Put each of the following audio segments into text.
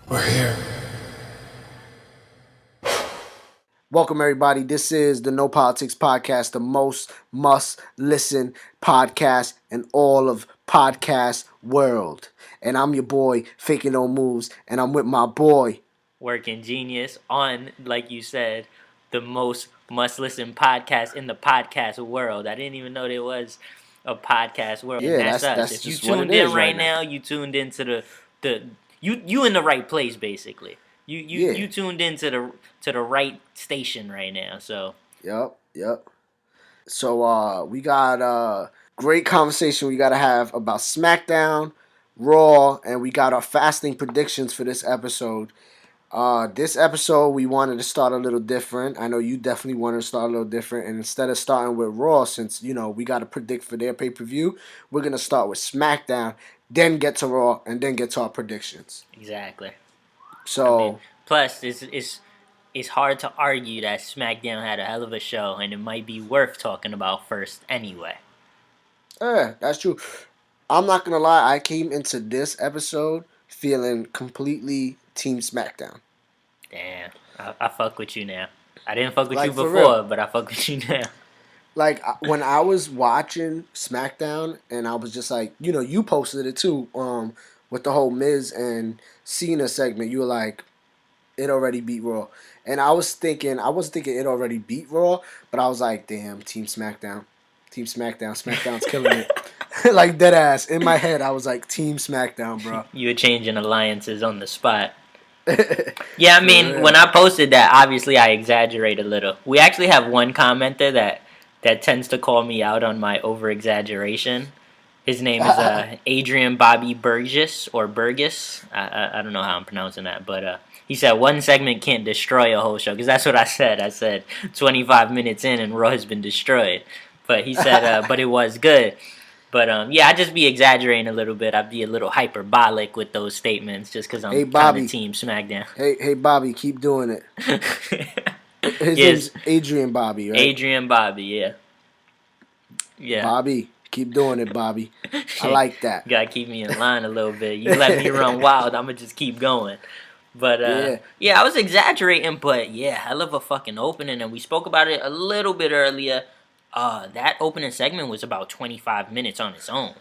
We're here. Welcome, everybody. This is the No Politics Podcast, the most must listen podcast in all of podcast world. And I'm your boy, Faking No Moves, and I'm with my boy. Working genius on, like you said, the most must listen podcast in the podcast world. I didn't even know there was a podcast world, and Yeah, that's us. that's If you just what it tuned in is right right now. now, you tuned into the you in the right place basically. You Yeah. tuned into the right station right now. So Yep. So we got a great conversation we gotta have about SmackDown, Raw, and we got our fasting predictions for this episode. This episode we wanted to start a little different. I know you definitely wanted to start a little different, and instead of starting with Raw, since we got to predict for their pay per view, we're gonna start with SmackDown, then get to Raw, and then get to our predictions. exactly. I mean, So plus it's hard to argue that SmackDown had a hell of a show, and it might be worth talking about first anyway. yeah, that's true. I'm not gonna lie, I came into this episode feeling completely Team SmackDown. Damn, I fuck with you now. I didn't fuck with you Like for real. before, but I fuck with you now. Like when I was watching SmackDown, and I was just like, you posted it too, with the whole Miz and Cena segment. You were like, it already beat Raw, and I was thinking it already beat Raw, but I was like, damn, Team SmackDown, SmackDown's killing it. Like dead ass in my head, I was like, Team SmackDown, bro. You were changing alliances on the spot. Yeah, I For mean, when real. I posted that, obviously I exaggerate a little. We actually have one commenter that tends to call me out on my over exaggeration. His name is Adrian Bobby Burgess or Burgess. I don't know how I'm pronouncing that, but he said one segment can't destroy a whole show because that's what I said. I said 25 minutes in and Raw has been destroyed, but he said but it was good. But yeah, I just be exaggerating a little bit. I'd be a little hyperbolic with those statements just because Hey I'm kind of Bobby, Team SmackDown. hey Bobby, keep doing it. His Yes, name's Adrian Bobby, right? Adrian Bobby. Yeah, yeah. Bobby, keep doing it, Bobby. I like that. Gotta keep me in line a little bit. You let me run wild, I'ma just keep going. But Yeah. yeah, I was exaggerating, but yeah, hell of a fucking opening, and we spoke about it a little bit earlier. That opening segment was about 25 minutes on its own,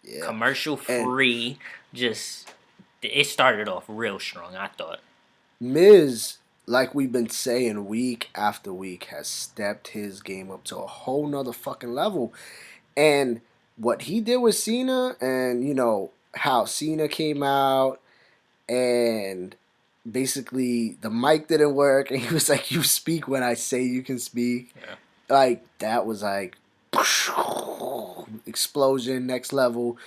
Yeah. commercial And free. Just it started off real strong, I thought. Miz, like we've been saying week after week, has stepped his game up to a whole nother fucking level. And what he did with Cena, and how Cena came out and basically the mic didn't work, and he was like, "You speak when I say you can speak." Yeah. Like that was like explosion, next level,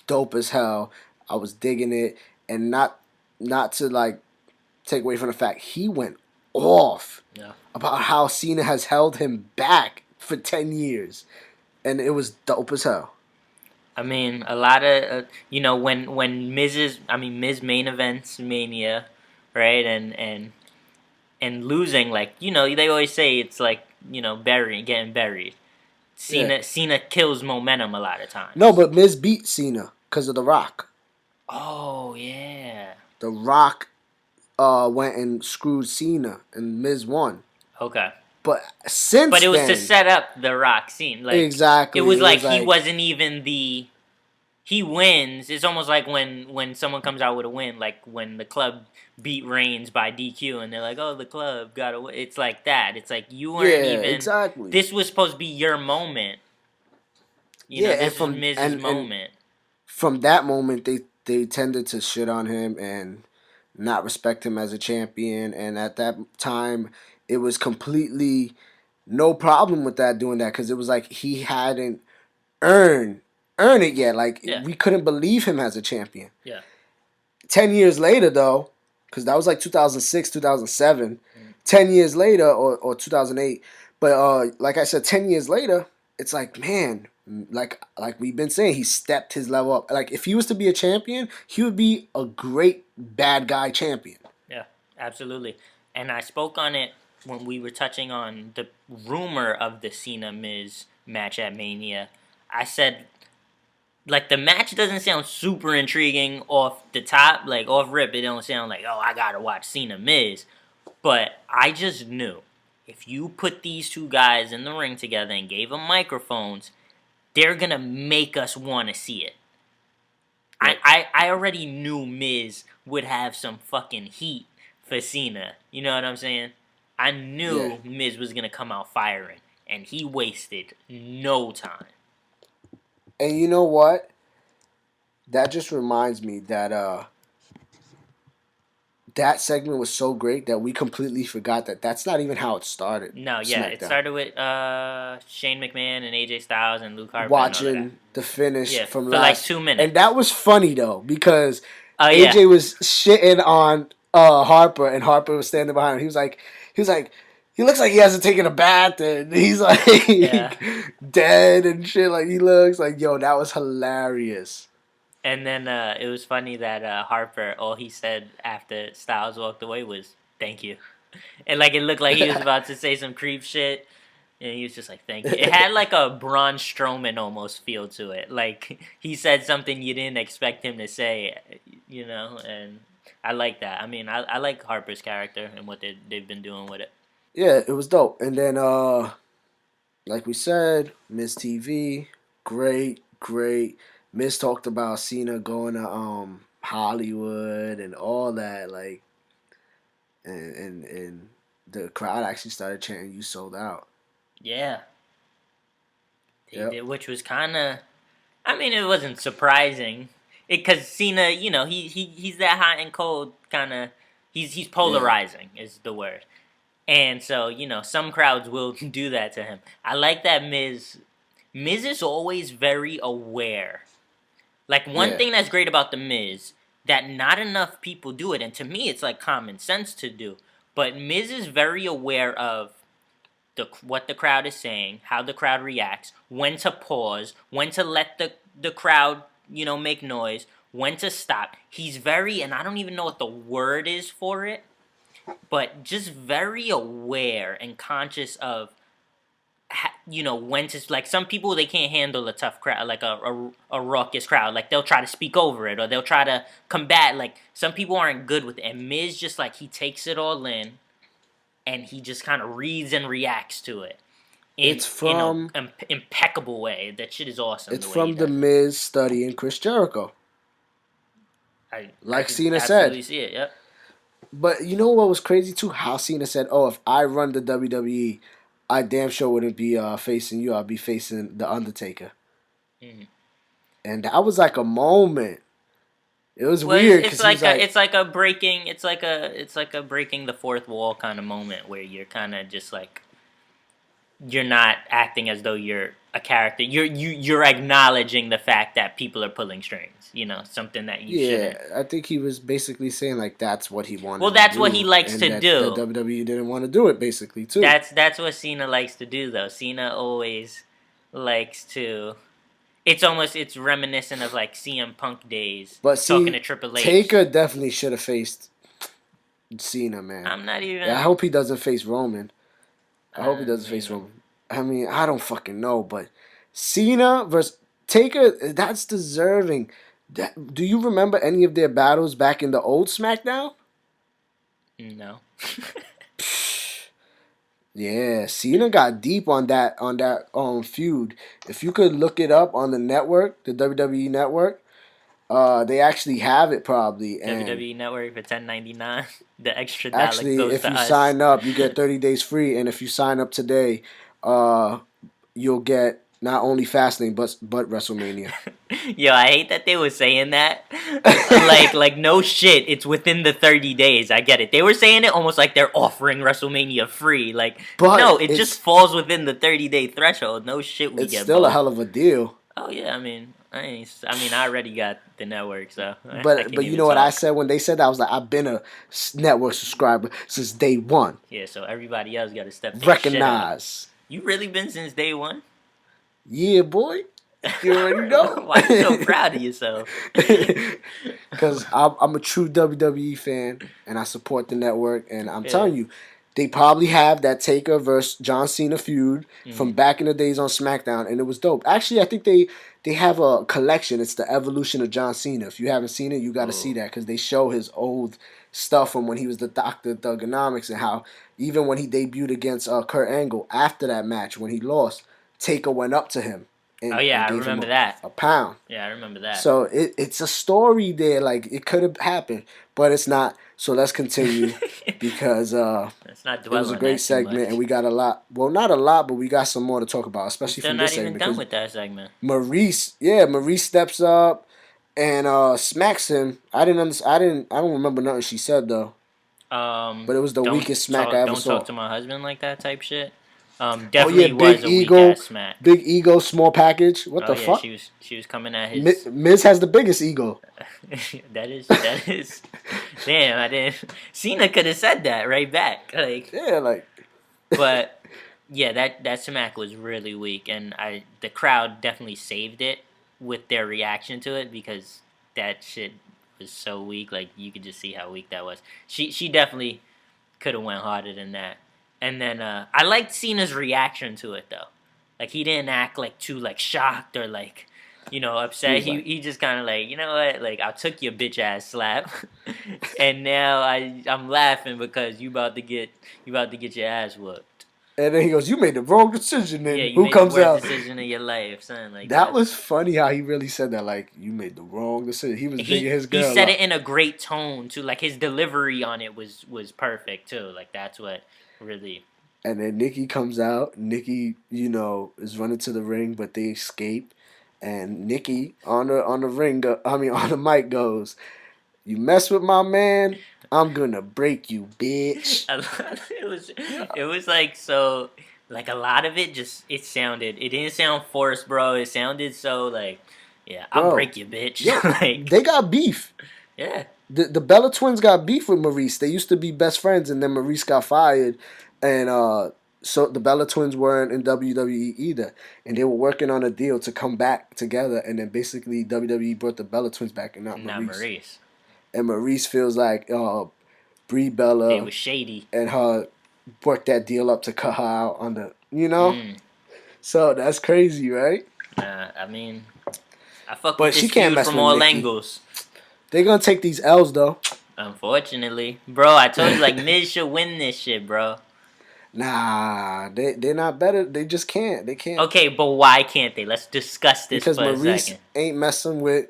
dope as hell. I was digging it, and not to like take away from the fact he went off Yeah. about how Cena has held him back for 10 years, and it was dope as hell. I mean, a lot of when Miz main events Mania, right, and losing, like they always say it's like getting buried. Yeah. Cena kills momentum a lot of No, times. but Miz beat Cena because of The Rock. Oh yeah. The Rock went and screwed Cena, and Miz won. Okay. But since But it was to then, set up the Rock scene. Like it exactly, was it like was he like, wasn't even the he wins. It's almost like when someone comes out with a win, like when the club beat Reigns by DQ, and they're like, "Oh, the club got a win." It's like that. It's like you weren't yeah, even. exactly. This was supposed to be your moment. Yeah, and This is Miz's moment. from that moment, they tended to shit on him and not respect him as a champion. And at that time, it was completely no problem with that doing that because it was like he hadn't earned earn it yet. Like Yeah, we couldn't believe him as a champion. yeah. 10 years later, though, because that was like 2006, 2007. Mm. 10 years later, or 2008. But like I said, 10 years later, it's like, man, like we've been saying, he stepped his level up. Like if he was to be a champion, he would be a great bad guy champion. Yeah, absolutely. And I spoke on it when we were touching on the rumor of the Cena Miz match at Mania. I said like the match doesn't sound super intriguing off the top, like off rip. It don't sound like, oh, I gotta watch Cena Miz. But I just knew if you put these two guys in the ring together and gave them microphones, they're gonna make us want to see it. Yep. I already knew Miz would have some fucking heat for Cena. You know what I'm saying? I knew Miz was gonna come out firing, and he wasted no time. And you know what? That just reminds me that that segment was so great that we completely forgot that that's not even how it started. No, yeah, SmackDown. it started with Shane McMahon and AJ Styles and Luke Harper Watching and all that. the finish Yeah, from for last, like 2 minutes. and that was funny though because Oh AJ yeah, was shitting on Harper, and Harper was standing behind him. He was like, he looks like he hasn't taken a bath, and he's like yeah. dead and shit. Like he looks like, yo, that was hilarious. And then it was funny that Harper, all he said after Styles walked away was "thank you," and like it looked like he was about to say some creep shit, and he was just like "thank you." It had like a Braun Strowman almost feel to it. Like he said something you didn't expect him to say, you know. And I like that. I mean, I like Harper's character and what they've been doing with it. Yeah, it was dope. And then like we said, Miss TV, great. Miss talked about Cena going to Hollywood and all that, like, and the crowd actually started chanting, "You sold out." Yeah, they Yep. did, which was kind of. I mean, it wasn't surprising, because Cena, you know, he's that hot and cold kind of. He's polarizing is the word, and so you know some crowds will do that to him. I like that Miz is always very aware. Like one Yeah. thing that's great about the Miz that not enough people do it, and to me it's like common sense to do. But Miz is very aware of what the crowd is saying, how the crowd reacts, when to pause, when to let the crowd, you know, make noise, when to stop. He's very, and I don't even know what the word is for it, but just very aware and conscious of, you know, when to, like, some people, they can't handle a tough crowd, like a raucous crowd. Like, they'll try to speak over it, or they'll try to combat. Like, some people aren't good with it. And Miz just, like, he takes it all in, and he just kind of reads and reacts to it It's from an impeccable way. That shit is awesome. it's from the Miz studying Chris Jericho, like Cena absolutely said. see it. Yep. But you know what was crazy too? How Cena said, "Oh, if I run the WWE, I damn sure wouldn't be facing you. I'd be facing the Undertaker." Mm-hmm. And that was like a moment. It was Well, weird because he was like, it's like a breaking breaking the fourth wall kind of moment where you're kind of just like, you're not acting as though you're a character. You're acknowledging the fact that people are pulling strings. You know, something that you shouldn't. I think he was basically saying like that's what he wanted. Well, to that's do, what he likes and to that do. The WWE didn't want to do it, basically too. That's what Cena likes to do, though. Cena always likes to. It's reminiscent of like CM Punk days. But see, talking to Triple H. Taker definitely should have faced Cena, man. I'm not even. Yeah, I hope he doesn't face Roman. I hope he doesn't face Roman. I mean, I don't fucking know, but Cena versus Taker, that's deserving. Do you remember any of their battles back in the old SmackDown? No. Yeah, Cena got deep on that feud. If you could look it up on the network, the WWE network, they actually have it probably. And WWE Network for $10.99. The extra dollar actually, goes if to you us. sign up, you get 30 days free, and if you sign up today, you'll get not only Fastlane but WrestleMania. Yo, I hate that they were saying that. like no shit, it's within the 30 days. I get it. They were saying it almost like they're offering WrSLMania free. Like, But no, it just falls within the 30-day threshold. No shit, we It's get still both. a hell of a deal. Oh yeah, I mean, I already got the network, so. But you know what I said when they said that? I was like, I've been a network subscriber since day one. Yeah, so everybody else got to step their Recognize. shit up. You really been since day one? Yeah, boy. You already know. Why you so proud of yourself? Because I'm a true WWE fan, and I support the network, and I'm telling you, They probably have that Taker versus John Cena feud from Mm. back in the days on SmackDown, and it was dope. Actually, I think they have a collection. It's the evolution of John Cena. If you haven't seen it, you got to see Ooh. that because they show his old stuff from when he was the Doctor of Thugonomics and how even when he debuted against Kurt Angle after that match when he lost, Taker went up to him Oh and yeah, I gave him remember that. a pound. Yeah, I remember that. So it's a story there. Like it could have happened, but it's not. So let's continue because Let's not it dwell was a on great that too segment and much. we got a lot. Well, not a lot, but we got some more to talk about, We're especially still from not this even segment done because with that segment. Maurice steps up and smacks him. I don't remember nothing she said though, but it was the weakest smack I ever Don't talk saw. to my husband like that type shit. Oh yeah, Definitely was a weak ass smack. big ego, small package. What Oh the yeah, fuck? she was coming at his. Miz has the biggest ego. That is. Damn, I didn't. Cena could have said that right back. Like, Yeah, like but yeah, that smack was really weak, and the crowd definitely saved it with their reaction to it because that shit was so weak. Like you could just see how weak that was. She definitely could have went harder than that. And then I liked Cena's reaction to it though. Like he didn't act like too like shocked or like he upset. was He like, he just kind of like, you know what, like I took your bitch ass slap, and now I'm laughing because you about to get your ass whooped. and then he goes, "You made the wrong decision." Yeah, And you who made the comes worst out? decision of your life, something like That that. was funny how he really said that. Like, you made the wrong decision. He was bigging his He girl said up. it in a great tone too. Like his delivery on it was perfect too. Like that's what really. And then Nikki comes out. Nikki, is running to the ring, but they escape. And Nikki on the ring, on the mic goes, "You mess with my man, I'm gonna break you, bitch." It was like so like a lot of it just it didn't sound forced, bro. It sounded so like, yeah, I'll Bro, break you, bitch. yo, Like, they got beef. yeah. The Bella twins got beef with Maurice. They used to be best friends, and then Maurice got fired, and so the Bella twins weren't in WWE either, and they were working on a deal to come back together, and then basically WWE brought the Bella twins back and not Not Maurice. Maurice. And Maurice feels like Brie It Bella was shady. and her worked that deal up to cut her out on the. Mm. So that's crazy, right? I mean, I fuck with But she this can't feud mess from with all Nikki. angles. They're gonna take these L's though. Unfortunately, bro, I told you like Miz should win this shit, bro. Nah, they're not better. They just can't. They can't Okay, but why can't they? Let's discuss this because for a Maurice second. ain't messing with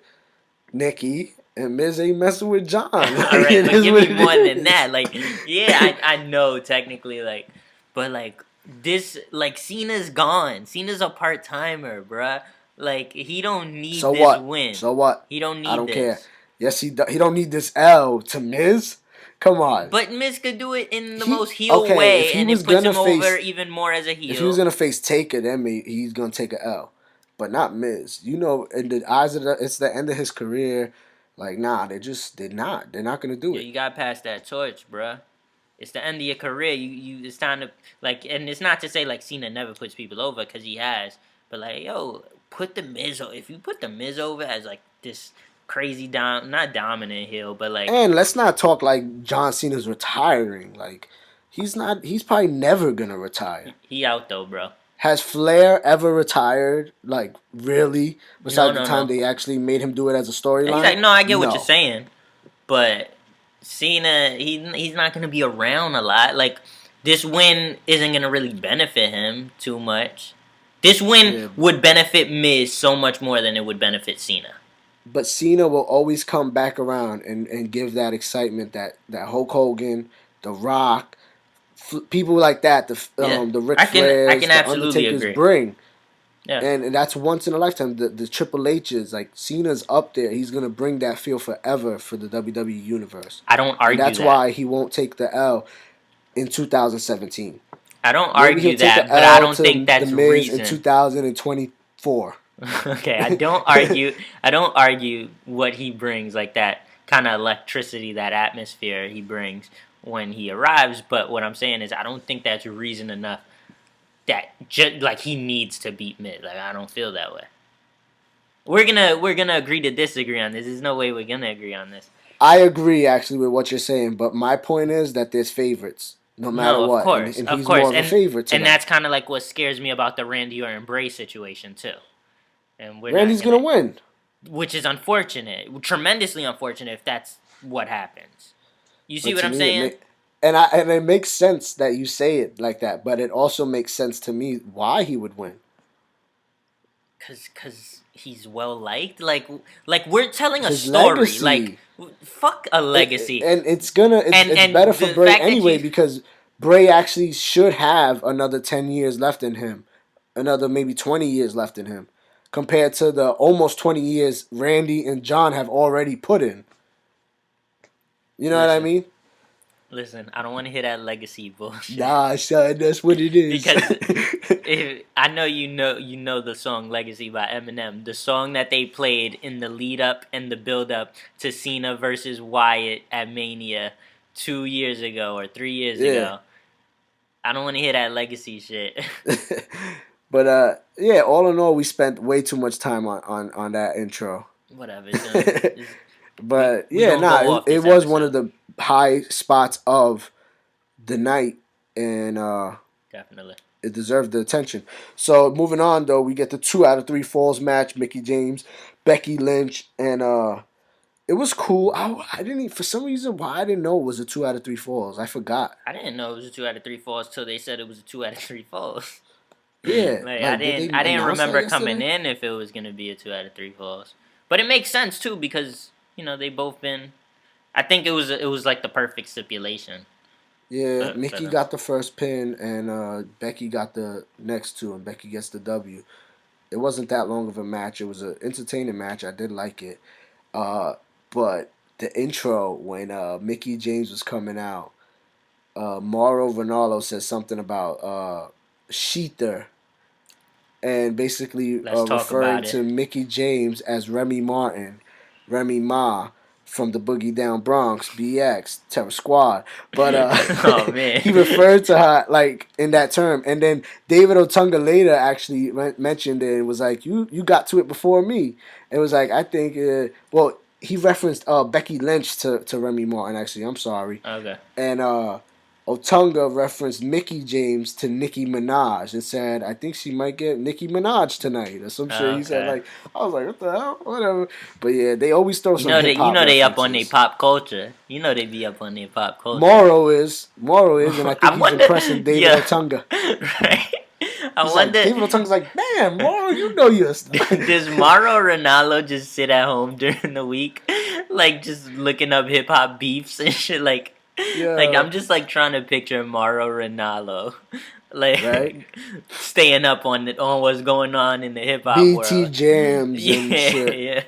Nikki and Miz ain't messing with John. All Like, right, it but is give what me it more than is. that. Like, yeah, I know technically, like, but like this, like Cena's gone. Cena's a part timer, bruh. Like he don't need So this what? win. So what? He don't I need don't care. this. Yes, he don't need this L to Miz. Come on. But Miz could do it in the He most heel okay. If way, he and it was puts gonna him over face even more as a if he was heel. gonna face Taker, then he's gonna take a L, but not Miz. In the eyes of it's the end of his career. Like nah, they're not gonna do Yeah, it. you got past that torch, bruh. It's the end of your career. It's time to like, and it's not to say like Cena never puts people over because he has, but like, yo, put the Miz. If you put the Miz over as like this crazy not dominant heel, but like And let's not talk like John Cena's retiring. Like he's not. He's probably never gonna retire. he out though, bro. Has Flair ever retired? Like really? No, Besides the no, time no. they actually made him do it as a He's storyline? like, no, I get what you're No. saying, but Cena, he's not gonna be around a lot. Like this win isn't gonna really benefit him too much. This win Yeah, would benefit Miz so much more than it would benefit Cena. but Cena will always come back around and give that excitement that Hulk Hogan, The Rock, people like that, Yeah, the Ric I Flairs, can the absolutely Undertakers agree. bring. Yeah, And that's once in a lifetime. The Triple H's, like Cena's up there. He's gonna bring that feel forever for the WWE universe, I don't and argue that's that. why he won't take the L in 2017. I don't Maybe he'll argue take a that, but I L don't think to the that's Miz in reason. 2024. Okay, I don't argue. I don't argue what he brings, like that kind of electricity, that atmosphere he brings when he arrives. But what I'm saying is, I don't think that's reason enough that just like he needs to beat Miz. Like I don't feel that way. We're gonna agree to disagree on this. There's no way we're gonna agree on this. I agree actually with what you're saying, but my point is that there's favorites. no matter No, what, and of he's course, more of a favorite to and them. that's kind of like what scares me about the Randy or Bray situation too. And we're not Randy's gonna, gonna win. which is unfortunate, tremendously unfortunate if that's what happens. You see But what to I'm me, saying? and it makes sense that you say it like that. But it also makes sense to me why he would win. Cause he's well liked. Like we're telling a His story. Like legacy, fuck a legacy. and it's better And for the Bray fact that anyway you because Bray actually should have another 10 years left in him, another maybe 20 years left in him, compared to the almost 20 years Randy and John have already put in. You know what I listen, mean? listen. I don't want to hear that legacy bullshit Nah, son, that's what it is. because if I know you know the song "Legacy" by Eminem, the song that they played in the lead up and the build up to Cena versus Wyatt at Mania 2 years ago or 3 years Yeah. ago. I don't want to hear that legacy shit. But yeah, all in all, we spent way too much time on that intro. Whatever. But We yeah, gonna nah, go off it this was one of episode. the high spots of the night, and Definitely. it deserved the attention. So moving on, though, we get the 2 out of 3 falls match: Mickey James, Becky Lynch, and it was cool. I didn't for some reason why I didn't know it was a 2 out of 3 falls. I forgot. I didn't know it was a 2 out of 3 falls till they said it was a 2 out of 3 falls. Yeah, Like like did they I didn't announce that remember coming yesterday? in if it was gonna be a 2 out of 3 falls. But it makes sense too because they both been. I think it was like the perfect stipulation Yeah, for Mickey them. got the first pin, and Becky got the next two, and Becky gets the W. It wasn't that long of a match. It was an entertaining match. I did like it. Uh, but the intro when Mickey James was coming out, Mauro Ranallo said something about Sheether, and basically Let's talk referring about it. to Mickey James as Remy Martin, Remy Ma from the Boogie Down Bronx, BX, Terror Squad. But Oh man. he referred to her like in that term, and then David Otunga later actually mentioned it and was like, "You got to it before me." It was like I think well he referenced Becky Lynch to Remy Martin actually. I'm sorry, Okay. and Otunga referenced Mickey James to Nicki Minaj and said, "I think she might get Nicki Minaj tonight," or some shit. He said, Okay. like, I was like, "What the hell?" Whatever. But yeah, they always throw some hip hop They up on their references. pop culture. You know they be up on their pop culture. Moral is, and I think I he's wonder. impressing David Yeah. Otunga. Right. I He's like, wonder. David Otunga's like, "Man, Moral, you know your stuff." Does Mauro Ronaldo just sit at home during the week, like just looking up hip hop beefs and shit? Like Yeah, I'm just like trying to picture Mauro Ronaldo, right. like staying up on what's going on in the hip hop BT world. jams and Yeah, shit. yeah.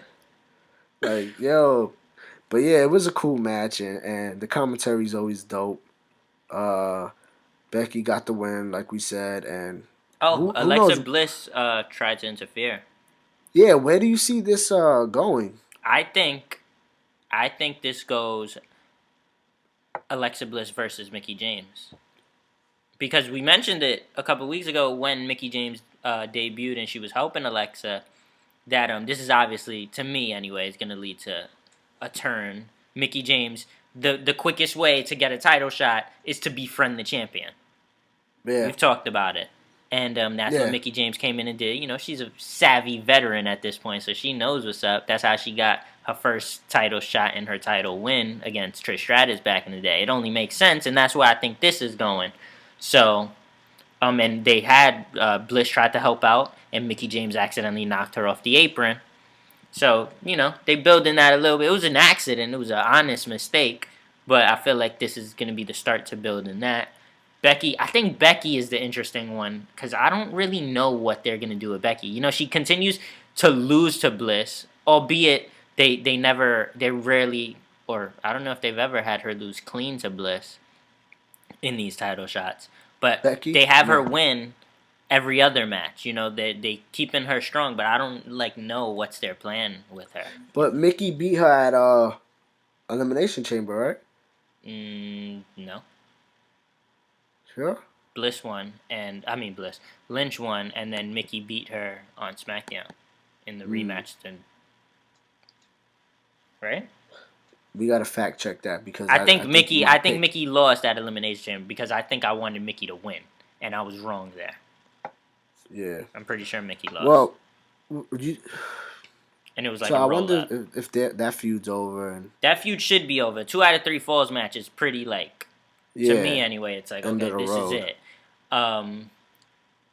Like, yo. But yeah, it was a cool match, and the commentary's always dope. Uh, Becky got the win, like we said, and Oh, who Alexa knows? Bliss tried to interfere. Yeah, where do you see this going? I think, I think this goes Alexa Bliss versus Mickey James. Because we mentioned it a couple weeks ago when Mickey James debuted and she was helping Alexa. That this is obviously to me anyway is gonna lead to a turn. Mickey James, the quickest way to get a title shot is to befriend the champion. Yeah, We've talked about it, and that's what yeah, Mickey James came in and did. She's a savvy veteran at this point, so she knows what's up. That's how she got her first title shot and her title win against Trish Stratus back in the day. It only makes sense, and that's where I think this is going. So, and they had Bliss tried to help out, and Mickey James accidentally knocked her off the apron. So, they building that a little bit. It was an accident. It was an honest mistake. But I feel like this is going to be the start to building that. I think Becky is the interesting one because I don't really know what they're going to do with Becky. She continues to lose to Bliss, albeit they rarely, or I don't know if they've ever had her lose clean to Bliss in these title shots. But Becky. they have her No, win every other match. They keeping her strong, but I don't know what's their plan with her. but Mickey beat her at Elimination Chamber, right? No. Sure. Bliss won, and I mean Bliss. Lynch won, and then Mickey beat her on SmackDown in the rematch. Then, right? We gotta fact check that because I I think think Mickey. my I think pick. Mickey lost that elimination chamber because I think I wanted Mickey to win, and I was wrong there. Yeah. I'm pretty sure Mickey lost, Well, you, and it was like so a I roll wonder up. if that feud's over and That feud should be over. 2 out of 3 falls match is pretty like, to me yeah, anyway. It's like end of okay, the this is road. it. Um,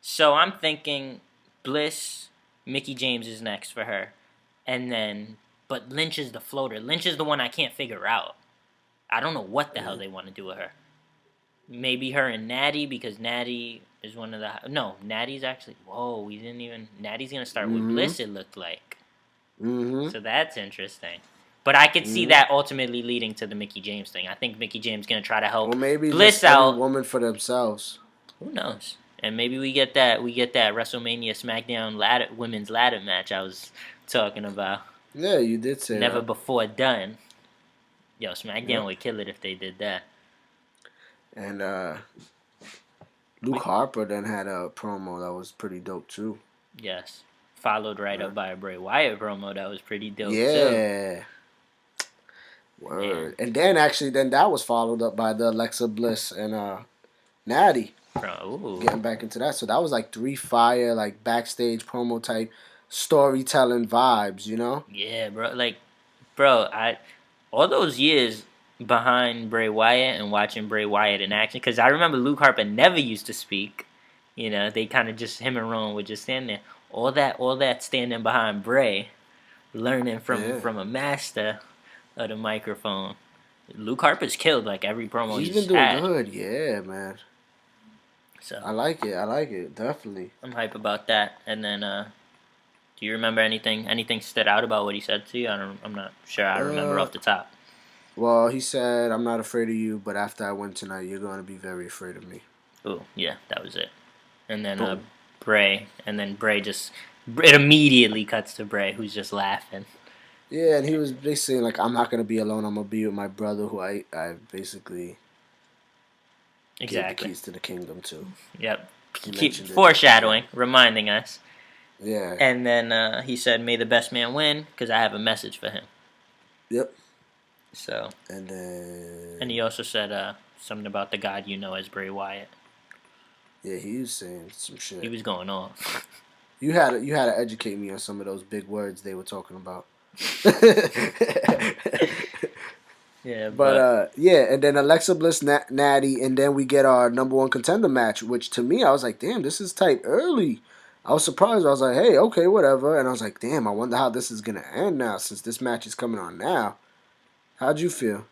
so I'm thinking Bliss, Mickey James is next for her, and then but Lynch is the floater. Lynch is the one I can't figure out. I don't know what the hell Yeah. they want to do with her. Maybe her and Natty because Natty is one of the Natty's actually whoa we didn't even Natty's gonna start with Mm-hmm. Bliss it looked like, Mm-hmm. so that's interesting. But I could see Mm-hmm. that ultimately leading to the Mickey James thing. I think Mickey James gonna try to Or help maybe Bliss just every out. woman for themselves. Who knows? And maybe we get that WrestleMania SmackDown women's ladder match I was talking about. Yeah, you did say Never that. before done. Yo, SmackDown Yep. would kill it if they did that. And Luke We, Harper then had a promo that was pretty dope too. yes. Followed right Yeah. up by a Bray Wyatt promo that was pretty dope too. Yeah. And Word. And then actually then that was followed up by the Alexa Bliss and Natty. ooh. Getting back into that. So that was like three fire, like backstage promo type storytelling vibes, you know? Yeah, bro. Like, bro, I all those years behind Bray Wyatt and watching Bray Wyatt in action, because I remember Luke Harper never used to speak. You know, they kind of just him and Rowan would just stand there. All that standing behind Bray, learning from Yeah. from a master of the microphone. Luke Harper's killed like every promo He's he's been doing had. good. Yeah, man. So I like it. I like it. Definitely. I'm hype about that. And then, do you remember anything? Anything stood out about what he said to you? I'm not sure. I remember Uh off the top. well, he said, I'm not afraid of you, but after I win tonight, you're gonna be very afraid of me. Oh yeah, that was it. And then Boom. Bray, and then Bray just it immediately cuts to Bray, who's just laughing. Yeah, and he was basically like, I'm not gonna be alone, I'm gonna be with my brother who I basically gave the Exactly. keys to the kingdom to. Yep. He Keep mentioned it. foreshadowing, reminding us. Yeah. And then he said, "May the best man win," because I have a message for him. Yep. So, And and he then also said something about the God you know as Bray Wyatt. yeah, he was saying some He shit. was going off. You had to educate me on some of those big words they were talking about. Yeah, But but yeah, and then Alexa Bliss, Natty, and then we get our number one contender match. Which to me, I was like, damn, this is tight early. I was surprised. I was like, hey, okay, whatever. And I was like, damn, I wonder how this is gonna end now, since this match is coming on now. How'd you feel?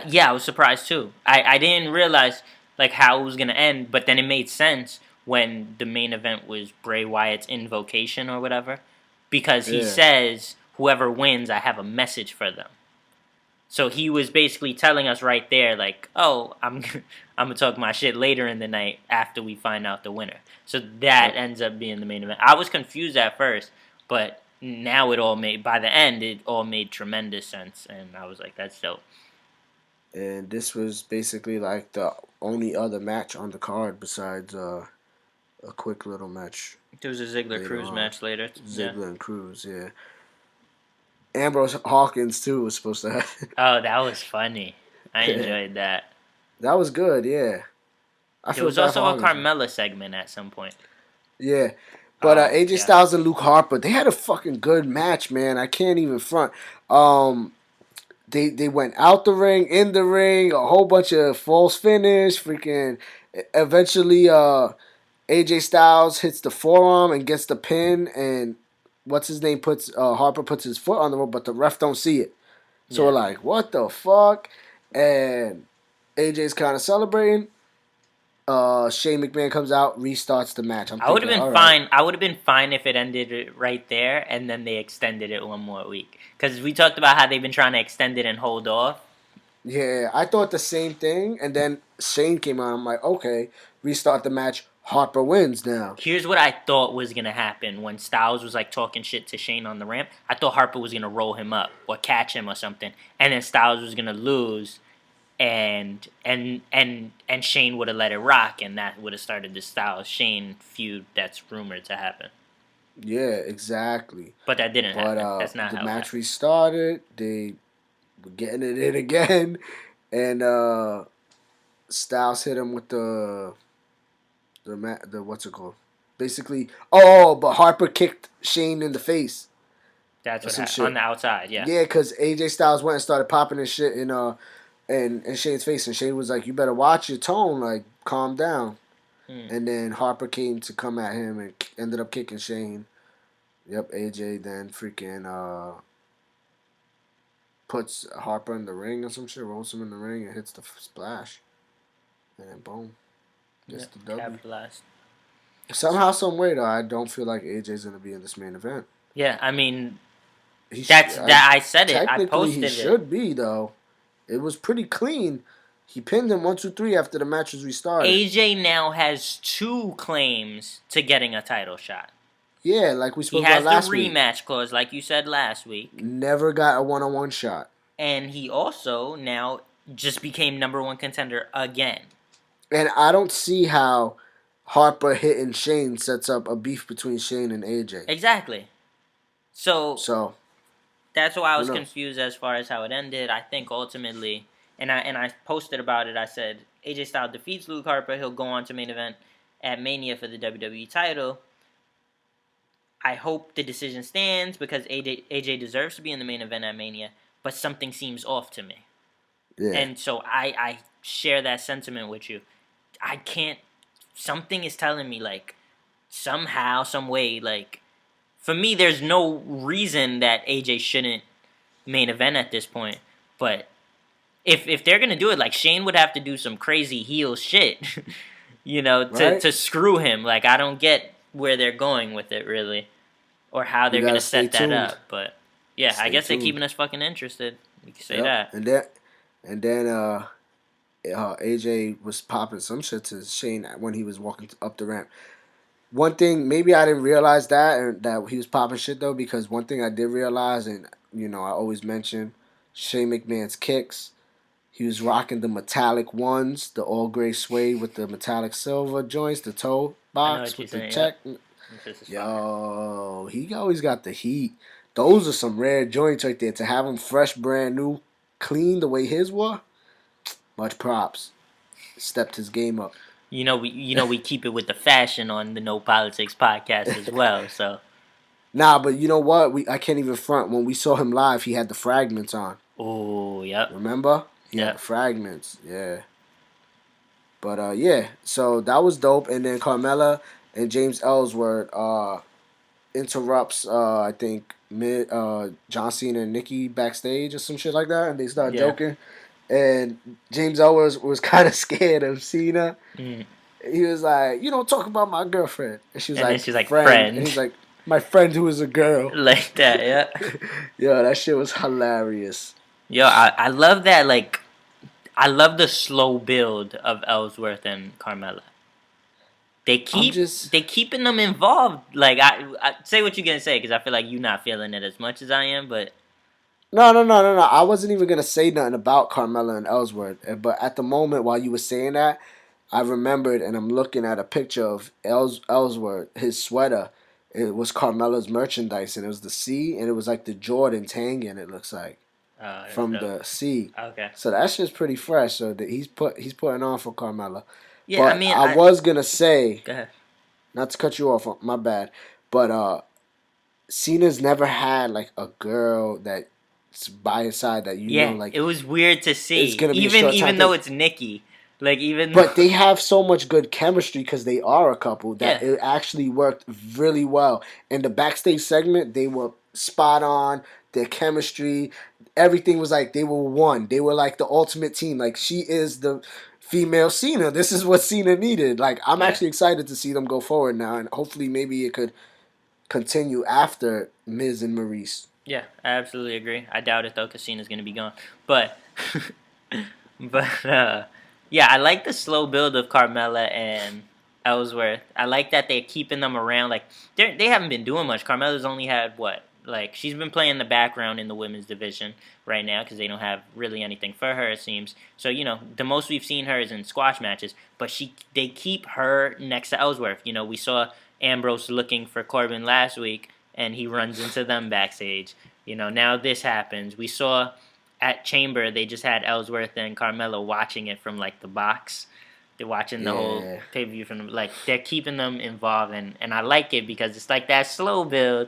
yeah, I was surprised too. I didn't realize like how it was gonna end, but then it made sense when the main event was Bray Wyatt's invocation or whatever, because he Yeah, says whoever wins, I have a message for them. So he was basically telling us right there, like, oh, I'm gonna talk my shit later in the night after we find out the winner. So that yep. ends up being the main event. I was confused at first, but now it all made by the end it all made tremendous sense, and I was like, that's dope. And this was basically like the only other match on the card besides a quick little match There was a Ziggler later Cruz on. match later. Yeah. Ziggler and Cruz, yeah. Ambrose Hawkins too was supposed to have. Oh, that was funny. I Yeah. enjoyed that. That was good, yeah. I There feel was bad for also a Hawkins. Carmella segment at some point. Yeah. But Oh, AJ yes. Styles and Luke Harper, they had a fucking good match, man. I can't even front. Um, they went out the ring, in the ring, a whole bunch of false finish, freaking. Eventually, AJ Styles hits the forearm and gets the pin, and what's his name puts Harper puts his foot on the rope, but the ref don't see it. So we're Yeah. like, what the fuck? And AJ's kind of celebrating. Shane McMahon comes out, restarts the match. I'm I would have thinking, been all right, fine. I would have been fine if it ended it right there and then they extended it one more week. Because we talked about how they've been trying to extend it and hold off. yeah, I thought the same thing. And then Shane came out. I'm like, okay, restart the match. Harper wins now. Here's what I thought was gonna happen when Styles was like talking shit to Shane on the ramp. I thought Harper was gonna roll him up or catch him or something, and then Styles was gonna lose, and Shane would have let it rock, and that would have started the Styles Shane feud that's rumored to happen. Yeah, exactly. But that didn't But happen. That's not the how it match happened. restarted. The getting it in again, and Styles hit him with the what's it called? Basically, but Harper kicked Shane in the face That's or what some happened on shit. the outside. Yeah. Yeah, because AJ Styles went and started popping his shit in Shane's face, and Shane was like, "You better watch your tone, like calm down." Hmm. And then Harper came to come at him and ended up kicking Shane. Yep, AJ then freaking puts Harper in the ring or some shit, rolls him in the ring and hits the splash, and then boom, gets Yeah. the W. Capitalized. Somehow, some way though, I don't feel like AJ's gonna be in this main event. Yeah. I mean, He that's that. I said it. I technically he posted it. should be though. It was pretty clean. He pinned him 1, 2, 3 after the match was restarted. AJ now has 2 claims to getting a title shot. Yeah, like we He spoke about has the last week. rematch clause, like you said last week. Never got a one-on-one shot. And he also now just became #1 contender again. And I don't see how Harper hitting Shane sets up a beef between Shane and AJ. Exactly. So that's why I who was knows? confused as far as how it ended. I think ultimately, and I posted about it. I said AJ Styles defeats Luke Harper. He'll go on to main event at Mania for the WWE title. I hope the decision stands because AJ deserves to be in the main event at Mania, but something seems off to me. Yeah. And so I share that sentiment with you. I can't. Something is telling me like somehow, some way, like for me, there's no reason that AJ shouldn't main event at this point. But if they're gonna do it, like Shane would have to do some crazy heel shit, Right? to screw him. Like I don't get where they're going with it really, or how We they're gonna gotta stay set that tuned. up. But yeah, I Stay guess they're tuned. keeping us fucking interested. We can say Yep. that. And then AJ was popping some shit to Shane when he was walking up the ramp. One thing, maybe I didn't realize that he was popping shit though, because one thing I did realize, and I always mention Shane McMahon's kicks. He was rocking the metallic ones, the all gray suede with the metallic silver joints, the toe I know box what you're with the saying. check. Yep. This is fire. Yo, he always got the heat. Those are some rare joints right there. To have them fresh, brand new, clean the way his were, much props. Stepped his game up. We keep it with the fashion on the No Politics podcast as well. So Nah, but you know what? I can't even front. When we saw him live, he had the fragments on. oh yep, Remember? He had the yep. fragments. Yeah. But yeah. So that was dope. And then Carmella and James Ellsworth interrupts I think John Cena and Nikki backstage or some shit like that, and they start Yeah. joking. And James Ellsworth was kind of scared of Cena. Mm. He was like, "You don't talk about my girlfriend," and she was And then like, she's like "Friend," and friend, he's like, "My friend who is a girl." like that. Yeah. Yo, that shit was hilarious. Yo, I love that. Like, I love the slow build of Ellsworth and Carmella. They I'm keep just they keeping them involved. Like I say what you're gonna say because I feel like you're not feeling it as much as I am. But no. I wasn't even gonna say nothing about Carmella and Ellsworth, but at the moment while you were saying that, I remembered, and I'm looking at a picture of Ellsworth, his sweater. It was Carmella's merchandise, and it was the C, and it was like the Jordans hanging. It looks like that's from dope. the C. Okay. So that shit's pretty fresh. So that he's putting on for Carmella. Yeah, I But mean, I was gonna say, go ahead. not to cut you off, my bad. But Cena's never had like a girl that's by his side that Yeah, like it was weird to it's see, gonna be a even short time even though thing. it's Nikki. Like even though, But they have so much good chemistry because they are a couple that yeah, it actually worked really well. And the backstage segment, they were spot on. Their chemistry, everything was like they were one. They were like the ultimate team. Like she is the female Cena. This is what Cena needed. Like I'm yeah, actually excited to see them go forward now, and hopefully maybe it could continue after Miz and Maurice. yeah, I absolutely agree. I doubt it though, because Cena's gonna be gone. But but yeah, I like the slow build of Carmella and Ellsworth. I like that they're keeping them around. Like they haven't been doing much. Carmella's only had what? Like she's been playing the background in the women's division right now because they don't have really anything for her, it seems. So the most we've seen her is in squash matches, but they keep her next to Ellsworth. We saw Ambrose looking for Corbin last week, and he runs into them backstage. Now this happens. We saw at Chamber, they just had Ellsworth and Carmelo watching it from like the box. They're watching the whole pay per view from like they're keeping them involved, and I like it because it's like that slow build.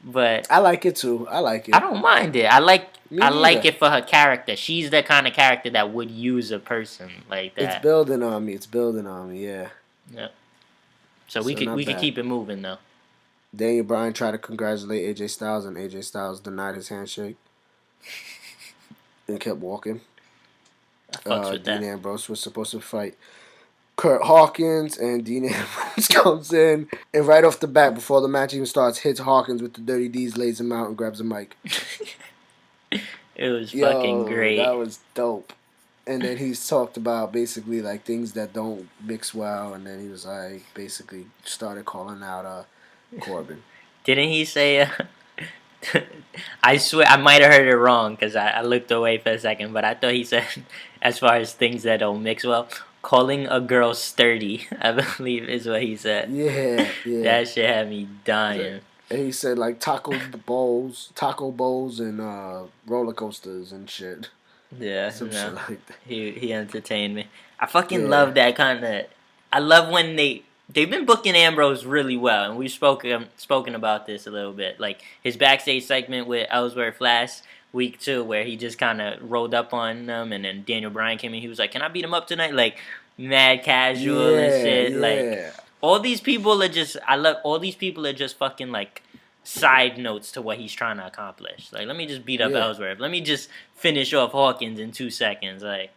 But I like it too. I like it. I don't mind it. I like neither. it for her character. She's the kind of character that would use a person like that. It's building on me. It's building on me. Yeah. Yeah. So we could keep it moving though. Daniel Bryan tried to congratulate AJ Styles, and AJ Styles denied his handshake and kept walking. I fucks with Dean that. Ambrose was supposed to fight Kurt Hawkins, and Dean Ambrose comes in, and right off the bat, before the match even starts, hits Hawkins with the Dirty D's, lays him out, and grabs a mic. It was fucking great. That was dope. And then he's talked about basically like things that don't mix well, and then he was like basically started calling out Corbin. Didn't he say? I swear I might have heard it wrong because I looked away for a second, but I thought he said, as far as things that don't mix well, calling a girl sturdy, I believe is what he said. Yeah. That shit had me dying. And he said like taco bowls, and roller coasters and shit. Yeah, Some shit like that. He entertained me. I fucking love that kind of. I love when they've been booking Ambrose really well, and we've spoken about this a little bit. Like his backstage segment with Ellsworth last week too, where he just kind of rolled up on them, and then Daniel Bryan came in. He was like, "Can I beat him up tonight?" Like mad casual and shit. Like all these people are just. I love all these people are just fucking like side notes to what he's trying to accomplish. Like, let me just beat up Ellsworth. Let me just finish off Hawkins in 2 seconds. Like,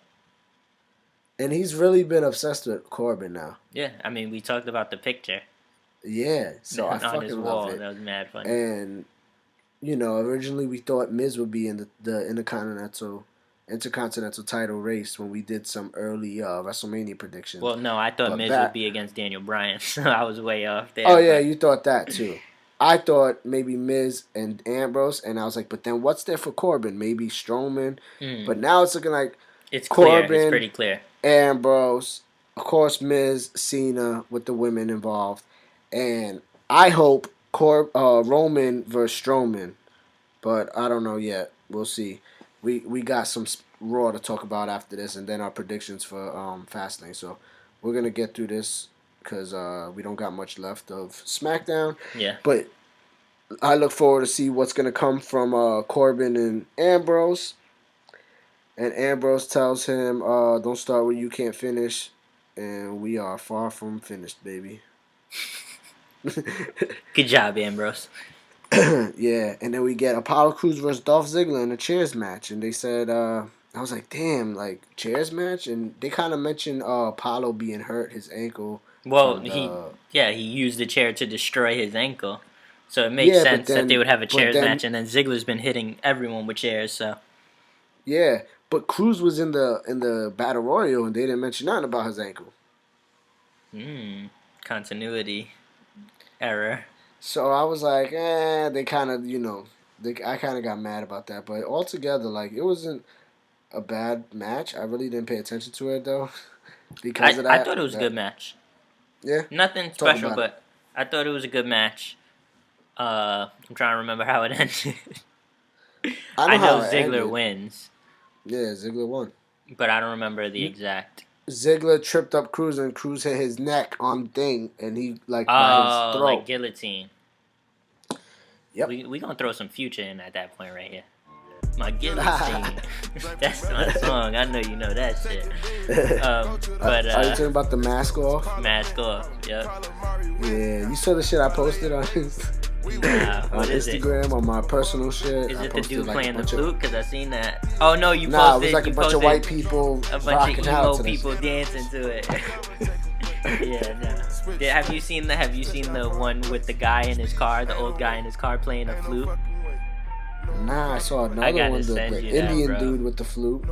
and he's really been obsessed with Corbin now. Yeah, I mean, we talked about the picture. Yeah, so I fucking love it. That was mad funny. And originally we thought Miz would be in the Intercontinental title race when we did some early WrestleMania predictions. Well, no, I thought Miz would be against Daniel Bryan, so I was way off there. Oh yeah, you thought that too. I thought maybe Miz and Ambrose, and I was like, but then what's there for Corbin? Maybe Strowman. But now it's looking like it's Corbin, clear. It's pretty clear. Ambrose, of course, Miz, Cena with the women involved, and I hope Roman versus Strowman, but I don't know yet. We'll see. We got some Raw to talk about after this, and then our predictions for Fastlane. So we're gonna get through this because we don't got much left of SmackDown. Yeah. But I look forward to see what's gonna come from Corbin and Ambrose. And Ambrose tells him, "Don't start where you can't finish," and we are far from finished, baby. Good job, Ambrose. Yeah, and then we get Apollo Crews versus Dolph Ziggler in a chairs match, and they said, I was like, damn, like chairs match, and they kind of mentioned Apollo being hurt, his ankle. Well, he used the chair to destroy his ankle, so it makes sense that they would have a chairs match, and then Ziggler's been hitting everyone with chairs, so. Yeah, but Crews was in the Battle Royal, and they didn't mention nothing about his ankle. Continuity error. So I was like, they kind of, I kind of got mad about that. But altogether, like, it wasn't a bad match. I really didn't pay attention to it, though, because of that. I thought it was a good match. Yeah? Nothing special, but I thought it was a good match. I'm trying to remember how it ended. I know Ziggler wins. Yeah, Ziggler won. But I don't remember the exact. Ziggler tripped up Crews, and Crews hit his neck on the thing, and he, by his throat. Like guillotine. Yep. We gonna throw some Future in at that point right here. My guillotine. That's my song. I know you know that shit. But are you talking about the mask off? Mask off. Yep. Yeah, you saw the shit I posted on on Instagram on my personal shit. Is it the dude playing the flute? Because I seen that. Oh no, you posted. Nah, it was like a bunch of white people, a bunch of emo people dancing to it. Yeah, no. Have you seen the one with the guy in his car, the old guy in his car playing a flute? Nah, I saw another one, the Indian dude with the flute.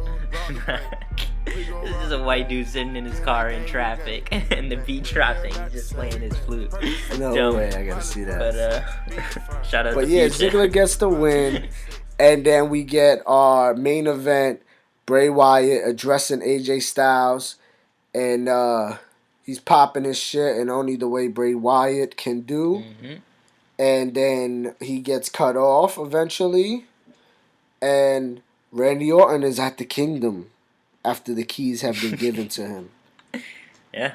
This is a white dude sitting in his car in traffic, and the beat dropping. He's just playing his flute. No way, I gotta see that. But shout out. But yeah, Ziggler gets the win, and then we get our main event: Bray Wyatt addressing AJ Styles, and he's popping his shit, and only the way Bray Wyatt can do. Mm-hmm. And then he gets cut off eventually, and Randy Orton is at the Kingdom after the keys have been given to him. Yeah.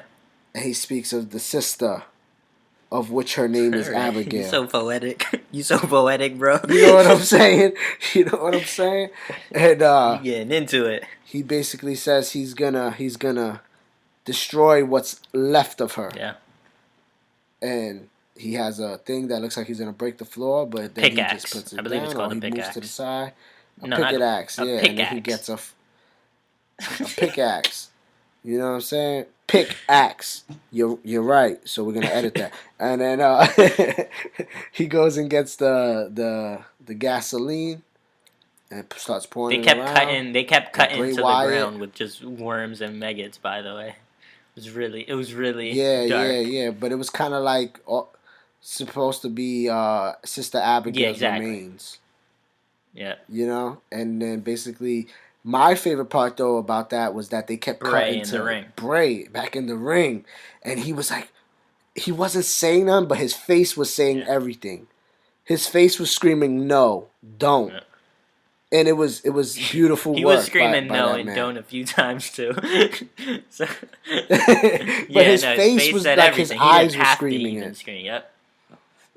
And he speaks of the sister, of which her name is Right. You Abigail. so poetic. You so poetic, bro. You know what I'm saying? You know what I'm saying? And You getting into it. he basically says he's gonna destroy what's left of her. Yeah. And he has a thing that looks like he's gonna break the floor, but then he just Pickaxe. puts I it believe it's down, or called a he moves to the pickaxe. side. A No, not pickaxe, a yeah, and then he pickaxe. gets a pickaxe. You know what I'm saying? Pickaxe. You're right. So we're gonna edit that. And then he goes and gets the gasoline and starts pouring it around. They kept And cutting Bray to the Wyatt. ground with just worms and maggots, by the way. It was really Yeah, dark. yeah. But it was kind of like supposed to be Sister Yeah, Abigail's exactly. remains. Yeah. You know, and then basically my favorite part though about that was that they kept Bray cutting in the to ring. Bray back in the ring, and he was like, he wasn't saying nothing, but his face was saying Yeah. everything. His face was screaming, "No, don't," Yeah. and it was beautiful He was work screaming by no that and man. don't a few times too. So, But yeah, his no, his face face was said like his everything. He didn't eyes were have to screaming even it. scream. Yep.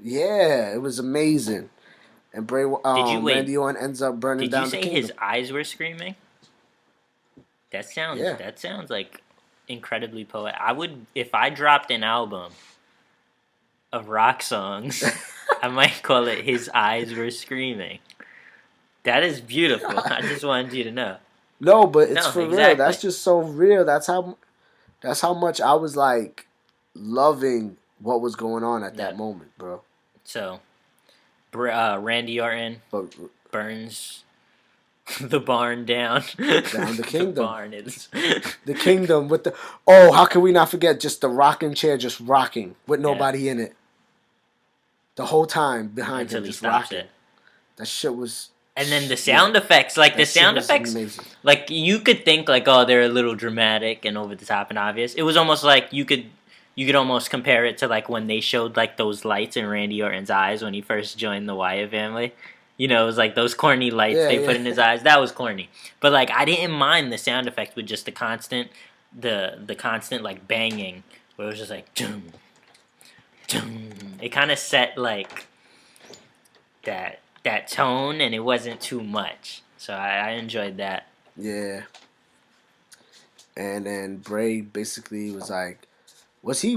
Yeah, it was amazing. And Did you wait? Randy Orton ends up burning Did you down the say his Kingdom. eyes were screaming? Yeah. That sounds like incredibly poetic. I would if I dropped an album of rock songs, I might call it "His Eyes Were Screaming." That is beautiful. I just wanted you to know. No, but it's No, for real. That's exactly. just so real. That's how much I was like loving what was going on at that Yep. moment, bro. So, Randy Orton But burns the barn down. down the The Kingdom. barn is The Kingdom with the how can we not forget just the rocking chair just rocking with yeah. nobody in it. The whole time behind Until him he just stops rocking. it. That shit was And then the yeah. sound effects, That shit was amazing. like you could think like, oh, they're a little dramatic and over the top and obvious. It was almost like you could almost compare it to like when they showed like those lights in Randy Orton's eyes when he first joined the Wyatt family. You know, it was like those corny lights Yeah, they put in his yeah. eyes. That was corny. But like I didn't mind the sound effect with just the constant like banging where it was just like dum, dum. It kind of set like that tone, and it wasn't too much. So I enjoyed that. Yeah. And then Bray basically was like, was he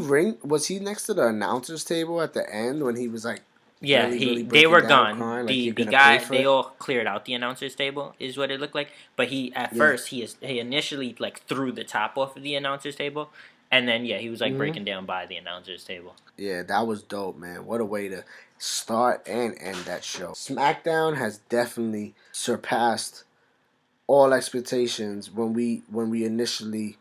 next to the announcer's table at the end when he was like Yeah, really, really they were breaking down, gone. crying like you're The gonna pay guy for they it? all cleared out the announcers table is what it looked like. But he at Yeah. first he initially like threw the top off of the announcers table, and then yeah he was like Hmm. breaking down by the announcers table. Yeah, that was dope, man. What a way to start and end that show. SmackDown has definitely surpassed all expectations when we initially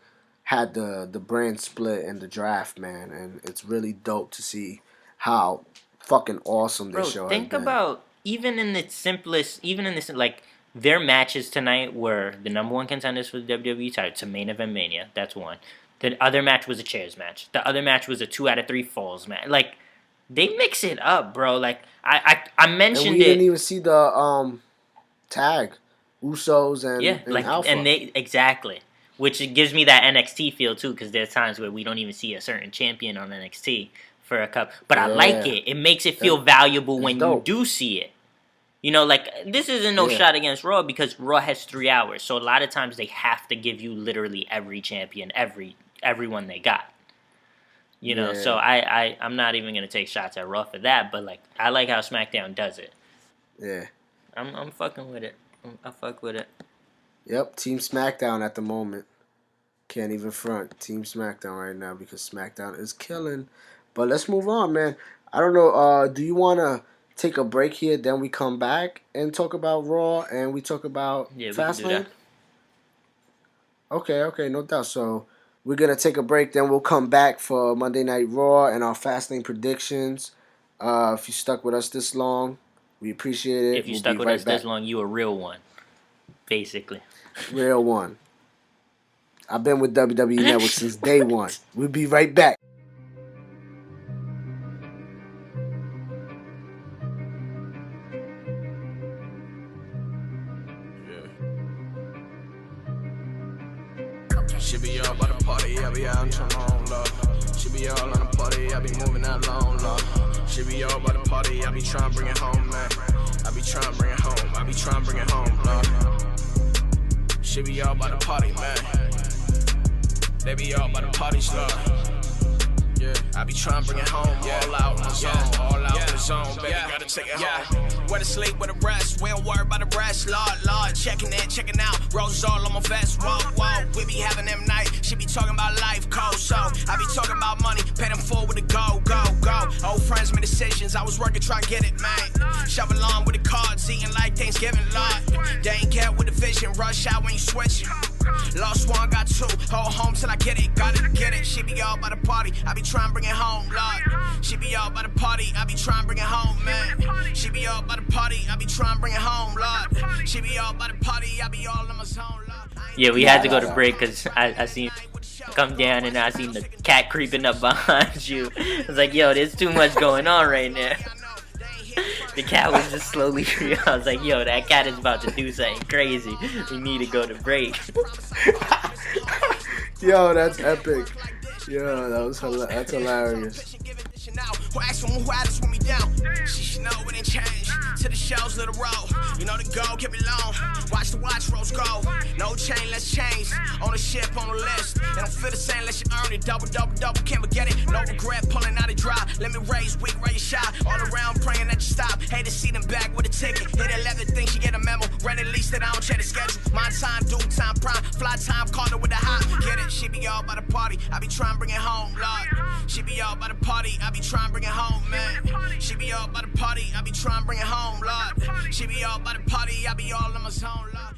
had the brand split and the draft, man, and it's really dope to see how fucking awesome this Bro, show has think been. about even in this like their matches tonight were the number one contenders for the WWE title to main event Mania. That's one. The other match was a chairs match. The other match was a 2 out of 3 falls match. Like they mix it up, bro. Like I And mentioned we didn't it. even see the tag Usos Yeah, and like and Alpha. they exactly, which it gives me that NXT feel too, because there's times where we don't even see a certain champion on NXT for a cup. But I like Yeah, it. It makes it feel that valuable it's when you dope. do see it. You know, like this isn't no Yeah, shot against Raw because Raw has 3 hours, so a lot of times they have to give you literally every champion, everyone they got. You know, so yeah, I'm not even gonna take shots at Raw for that, but like I like how SmackDown does it. yeah. I'm fucking with it. I fuck with it. Yep, Team SmackDown at the moment. Can't even front Team SmackDown right now because SmackDown is killing. But let's move on, man. I don't know. Do you want to take a break here? Then we come back and talk about Raw and we talk about Yeah, we could do Fastlane. that. Okay, no doubt. So we're gonna take a break. Then we'll come back for Monday Night Raw and our Fastlane predictions. If you stuck with us this long, we appreciate it. If you We'll stuck be with us right this back. long, you a real one, basically. Real one. I've been with WWE Network since day one. We'll be right back. Yeah. She be all by the party, I be out in Toronto, love. She be all on the party, I be moving that long, love. She be all by the party, I be trying to bring it home, man. I be trying to bring it home, I be trying to bring it home, love. She be all by the party, man. They be all by the party, love. Yeah, I be trying to bring it home, all out in the zone, all out in the zone, baby, gotta take it home. Where to sleep, where to rest, we don't worry about the rest, Lord, checking in, checking out, roses all on my vest, whoa, we be having them night, she be talking about life, cold, so I be talking about money, pay them forward to go, old friends made decisions, I was working trying to get it, man, shovel on with the cards, eating like Thanksgiving, Lord, they ain't get with the vision, rush out when you switch. Lost one, got two, hold home till I get it, gotta get it. She be all by the party, I be trying to bring it home, Lord. She be all by the party, I be trying to bring it home, man. She be all by the party, I be trying to bring it home, Lord. She be all by the party, I be all in my zone, Lord. Yeah, we had to go to break because I seen come down and I seen the cat creeping up behind you. I was like, yo, there's too much going on right now. The cat was just slowly creeping. I was like, yo, that cat is about to do something crazy. We need to go to break. Yo, that's epic. Yo, that's hilarious. Who asked who had us when we down? She should know it ain't changed. To the shells, little roll. You know the goal, keep it long. Watch the watch rolls go. No chain, let's change. On the ship, on the list. It don't feel the same unless you earn it. Double, can't forget it. No regret, pulling out a dry. Let me raise, weak, raise shot. All around praying that you stop. Hate to see them back with a ticket. Hit 11, think she get a memo. Ran at least that I don't check the schedule. My time, due time, prime. Fly time, called her with a hot. Get it, she be all by the party. I be trying to bring it home, Lord. She be all by the party. I be trying to bring it home, man. She be all by the party. I be trying to bring it home, Lord. She be all by the party. I be all in my zone, Lord.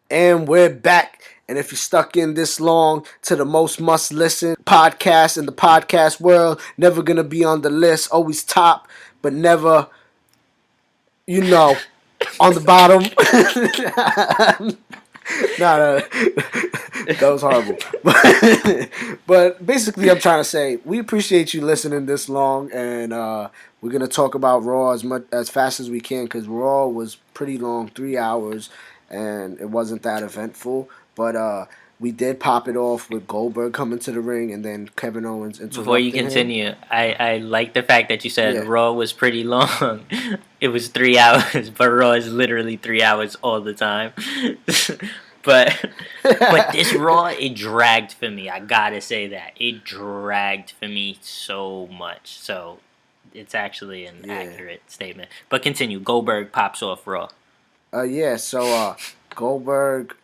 And we're back. And if you're stuck in this long to the most must listen podcast in the podcast world, never gonna be on the list, always top, but never, on the bottom. No, that was horrible. But basically, I'm trying to say we appreciate you listening this long, and we're gonna talk about Raw as fast as we can because Raw was pretty long, 3 hours, and it wasn't that eventful. But we did pop it off with Goldberg coming to the ring, and then Kevin Owens interrupting Before you continue, him. I like the fact that you said Raw was pretty long. It was 3 hours, but Raw is literally 3 hours all the time. but this Raw, it dragged for me. I gotta say that. It dragged for me so much. So it's actually an accurate statement. But continue. Goldberg pops off Raw. So Goldberg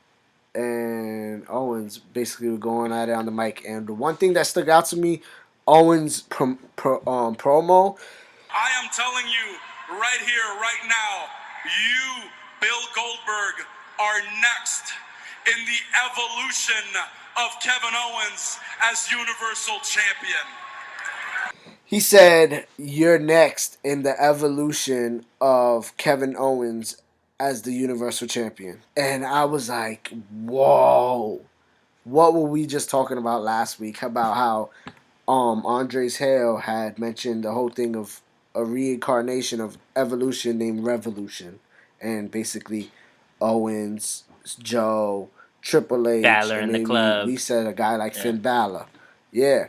and Owens basically were going at it on the mic, and the one thing that stuck out to me, Owens' promo. I am telling you right here, right now, you, Bill Goldberg, are next in the evolution of Kevin Owens as Universal Champion. He said, "You're next in the evolution of Kevin Owens as the Universal Champion." And I was like, whoa. What were we just talking about last week about how Andres Hale had mentioned the whole thing of a reincarnation of evolution named Revolution. And basically Owens, Joe, Triple H, Balor in the club. We said a guy like Finn Balor. Yeah.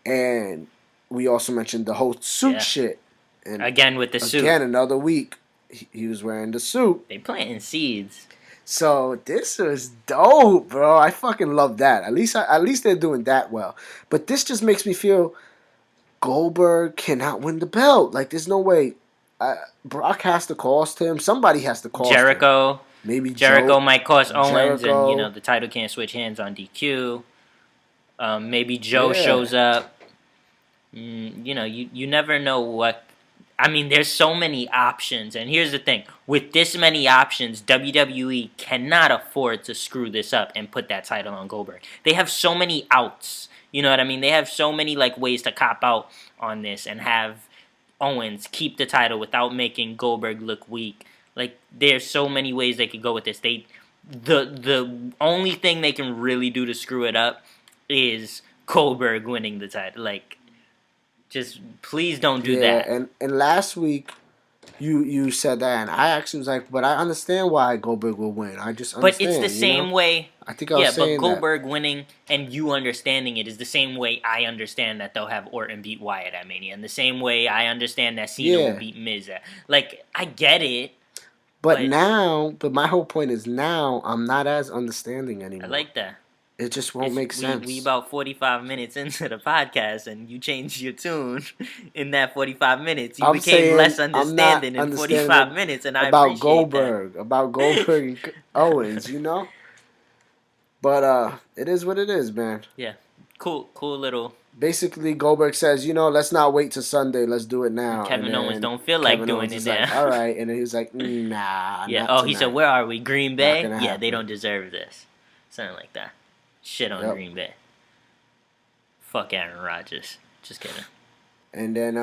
And we also mentioned the whole suit shit. And again with the suit. Again, another week. He was wearing the suit. They planting seeds. So this was dope, bro. I fucking love that. At least they're doing that well. But this just makes me feel Goldberg cannot win the belt. Like there's no way. Brock has to cost him. Somebody has to cost Jericho. him. Maybe Jericho might cost Owens, and the title can't switch hands on DQ. Maybe Joe shows up. You never know what. I mean, there's so many options, and here's the thing. With this many options, WWE cannot afford to screw this up and put that title on Goldberg. They have so many outs. You know what I mean? They have so many ways to cop out on this and have Owens keep the title without making Goldberg look weak. There's so many ways they could go with this. The only thing they can really do to screw it up is Goldberg winning the title. Just please don't do that. And last week, You said that, and I actually was like, but I understand why Goldberg will win. I just But it's understand. the same way. I think I was Yeah, but saying that. Goldberg winning and you understanding it is the same way I understand that they'll have Orton beat Wyatt at Mania, and the same way I understand that Cena will Yeah. beat Miz. Like, I get it, But but now, my whole point is now I'm not as understanding I anymore. like that. It just won't make sense. We about 45 minutes into the podcast, and you changed your tune in that 45 minutes. You I'm became saying less I'm not understanding in understanding 45 minutes, and I about appreciate that. Goldberg, and Owens, But it is what it is, man. Yeah, cool little. Basically, Goldberg says, let's not wait till Sunday. Let's do it now. Kevin and Owens then don't feel like Kevin doing Owens it is now. like, all right. And then he was like, nah, Yeah. not Oh, tonight. he said, "Where are we? Green Bay? Not gonna Yeah, they happen. don't deserve this. Something like that. Shit on Yep. Green Bay. Fuck Aaron Rodgers. Just kidding. And then,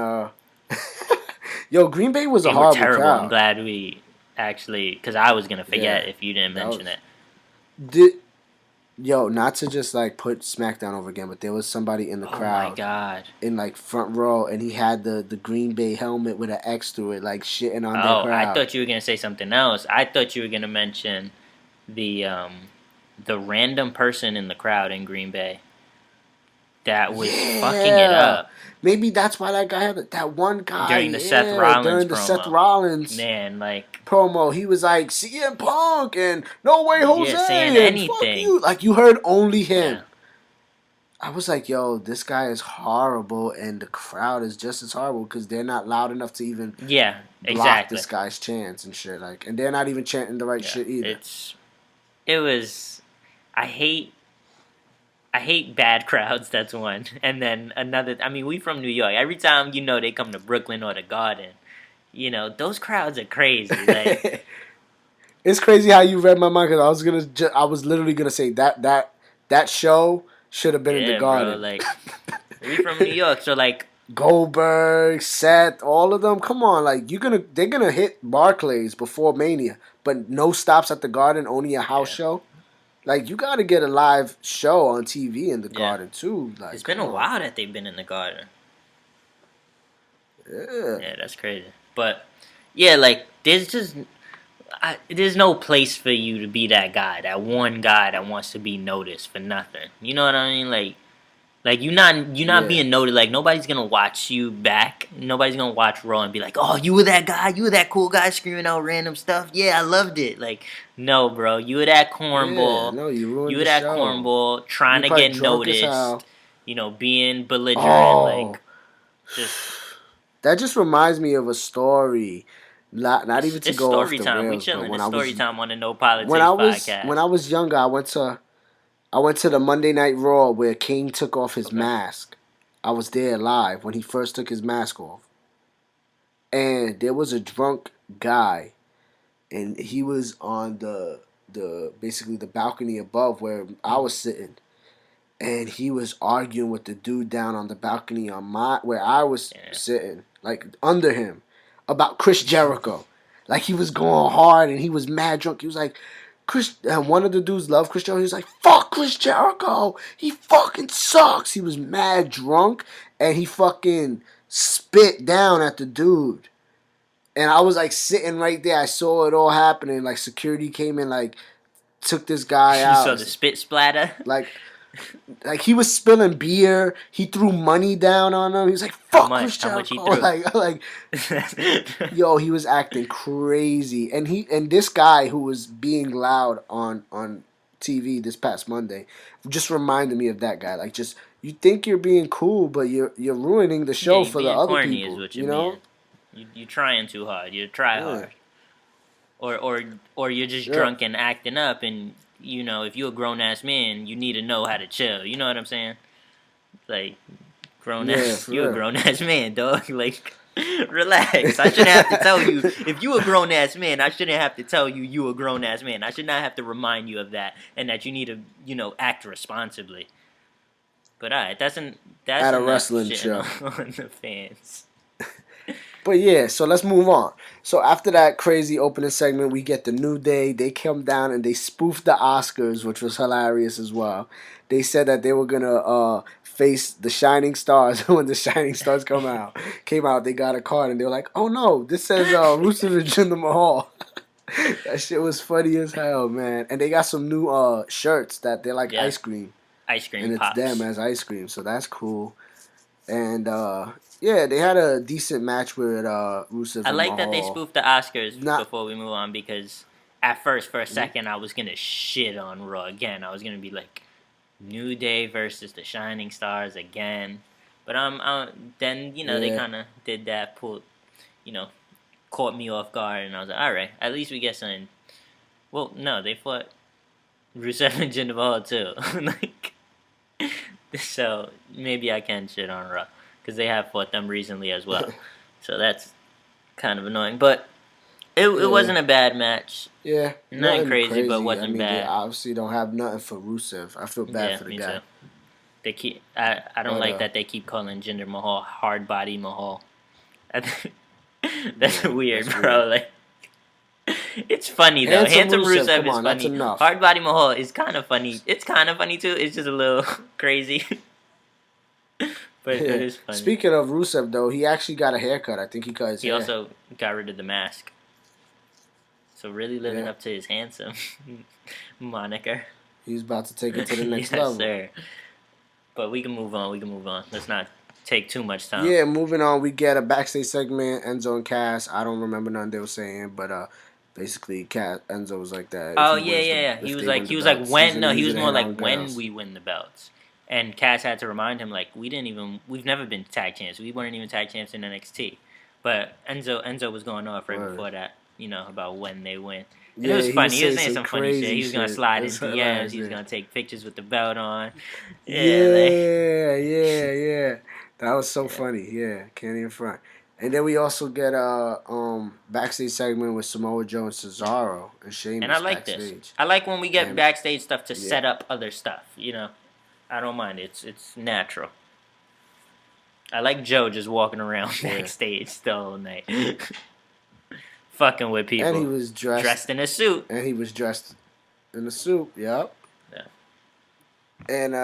yo, Green Bay was They a were horrible terrible. crowd. I'm glad we actually, because I was gonna forget Yeah, if you didn't that mention was- it. Yo, not to just like put SmackDown over again, but there was somebody in the Oh crowd my god. in like front row, and he had the Green Bay helmet with an X through it, like shitting on their Oh, crowd. I thought you were gonna say something else. I thought you were gonna mention the random person in the crowd in Green Bay that was fucking it up. Maybe that's why that guy had that one guy During the Seth Rollins during the promo. Seth Rollins Man, like promo. He was like CM Punk and No Way Jose saying and fuck anything. you. Like you heard only him. Yeah. I was like, yo, this guy is horrible, and the crowd is just as horrible because they're not loud enough to even Yeah, block exactly. this guy's chants and shit. Like, and they're not even chanting the right shit either. It was. I hate bad crowds. That's one, and then another. I mean, we from New York. Every time they come to Brooklyn or the Garden, those crowds are crazy. Like, it's crazy how you read my mind because I was literally gonna say that show should have been in the Garden. Bro, like we from New York, so like Goldberg, Seth, all of them. Come on, like they're gonna hit Barclays before Mania, but no stops at the Garden, only a house show. Like you got to get a live show on TV in the Garden too. Like it's been a while that they've been in the Garden. Yeah, that's crazy. But yeah, like there's no place for you to be that guy, that one guy that wants to be noticed for nothing. You know what I mean? Like you're not being noted. Like nobody's gonna watch you back. Nobody's gonna watch Raw and be like, "Oh, you were that guy. You were that cool guy screaming out random stuff. Yeah, I loved it." Like, no, bro, you were that cornball. Yeah, no, you ruined You were the that show. cornball trying You to get probably drunk as hell. noticed. Being belligerent. Like, just that just reminds me of a story. Not even to it's go story off the time. We rails, chilling. but It's story time on the No Politics when podcast. When I was younger, I went to the Monday Night Raw where King took off his mask. I was there live when he first took his mask off. And there was a drunk guy, and he was on the basically the balcony above where I was sitting. And he was arguing with the dude down on the balcony where I was sitting, like under him, about Chris Jericho. Like he was going hard and he was mad drunk. He was like, and one of the dudes loved Chris Jericho. He was like, fuck Chris Jericho. He fucking sucks. He was mad drunk and he fucking spit down at the dude. And I was like sitting right there. I saw it all happening. Like security came in, like took this guy out. You saw the spit splatter? Like he was spilling beer. He threw money down on him. He was like, "Fuck Chris Jericho!" How much he threw? Yo, he was acting crazy. And this guy who was being loud on TV this past Monday just reminded me of that guy. Like, just you think you're being cool, but you're ruining the show for the other corny people. Is what you know, you're trying too hard. You try hard, or you're just drunk and acting up and. If you're a grown ass man, you need to know how to chill. You know what I'm saying? Like, you're a grown ass man, dog. Like, relax. I shouldn't have to tell you. If you a grown ass man, I shouldn't have to tell you a grown ass man. I should not have to remind you of that and that you need to, act responsibly. But that's at a wrestling show on the fans. But yeah, so let's move on. So after that crazy opening segment, we get the New Day. They come down and they spoofed the Oscars, which was hilarious as well. They said that they were gonna face the Shining Stars. When the Shining Stars came out, they got a card and they were like, "Oh no, this says Rusev and Jinder Mahal." That shit was funny as hell, man. And they got some new shirts that they're like Yeah. ice cream, Ice cream and it's pops. them as ice cream, so that's cool. And yeah, they had a decent match with Rusev I and like that they Mahal. spoofed the Oscars Not- before we move on, because at first, for a second, I was gonna shit on Raw again. I was gonna be like, New Day versus the Shining Stars again. But then they Yeah. kind of did that, caught me off guard, and I was like, all right, at least we get something. Well, no, they fought Rusev and Jinder Mahal too. Like, so maybe I can shit on Raw because they have fought them recently as well. So that's kind of annoying, but it wasn't a bad match. Yeah, Nothing crazy, but wasn't I mean, bad. They obviously don't have nothing for Rusev. I feel bad for the me guy. too. They keep. I don't But, like that they keep calling Jinder Mahal Hard Body Mahal. That's weird, that's bro. weird. Like, it's funny though. Handsome Rusev come is on, that's funny. enough. Hard Body Mahal is kind of funny. It's kind of funny too. It's just a little crazy. But it is funny. Speaking of Rusev, though, he actually got a haircut. I think he cut his He hair. also got rid of the mask. So really living Yeah. up to his handsome moniker. He's about to take it to the next Yes, level. sir. But we can move on. Let's not take too much time. Yeah, moving on, we get a backstage segment, Enzo and Cass. I don't remember nothing they were saying, but basically Enzo was like that. Oh if yeah. if He was they like win he the was like belts, when he's no, gonna he use was it more on like when girls. we win the belts. And Cass had to remind him like we've never been tag champs. We weren't even tag champs in NXT. But Enzo was going off right before that, about when they win. And it was funny. He was saying some funny shit. He was gonna slide in DMs. He was gonna take pictures with the belt on. Yeah. That was so funny. Yeah, can't even front. And then we also get a backstage segment with Samoa Joe and Cesaro and Sheamus. And I like backstage. this. I like when we get backstage stuff to Yeah. set up other stuff. I don't mind. It's natural. I like Joe just walking around backstage the whole night, fucking with people. And he was dressed in a suit. And he was dressed in a suit. Yep. Yeah. And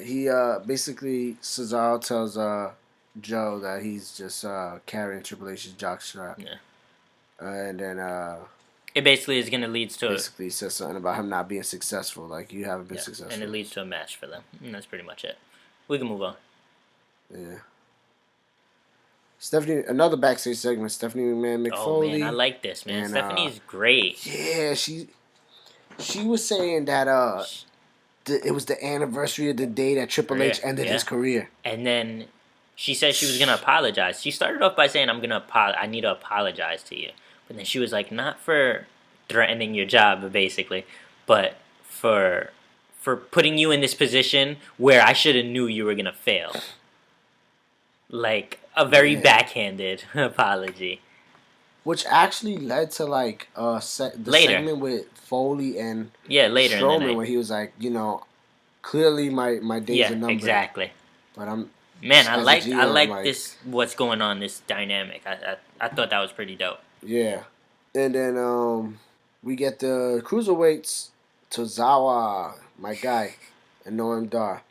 he basically Cesaro tells Joe that he's just carrying Triple H's jockstrap. Yeah. And then It basically is going to lead to basically says something about him not being successful. Like, you haven't been successful. and it leads to a match for them. And that's pretty much it. We can move on. Yeah. Stephanie, another backstage segment. Stephanie McMahon, Mick Oh Foley. man, I like this, man. and, Stephanie's great. Yeah, she was saying that it was the anniversary of the day that Triple H ended his career. And then she said she was gonna apologize. She started off by saying, I need to apologize to you. But then she was like, not for threatening your job, basically, but for putting you in this position where I should have knew you were gonna fail. Like a very backhanded apology. Which actually led to like the segment with Foley and later in the Strowman, night. where he was like, clearly my days are numbered. Exactly. But I like GM, this. What's going on? This dynamic. I thought that was pretty dope. Yeah, and then we get the cruiserweights, Tozawa, my guy, and Noam Dar.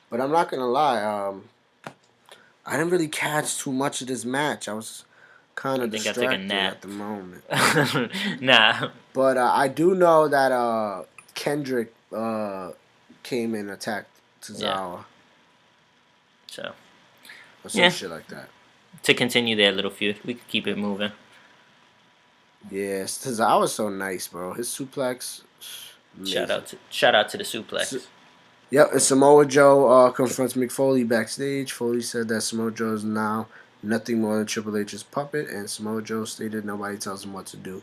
But I'm not gonna lie, I didn't really catch too much of this match. I was kind of distracted at the moment. Nah. But I do know that Kendrick came and attacked Tozawa. Yeah. So. Or some shit like that. To continue their little feud, we could keep it moving. Yes, Tozawa's so nice, bro. His suplex. Amazing. Shout out to the suplex. Yep, and Samoa Joe confronts Mick Foley backstage. Foley said that Samoa Joe is now nothing more than Triple H's puppet, and Samoa Joe stated nobody tells him what to do.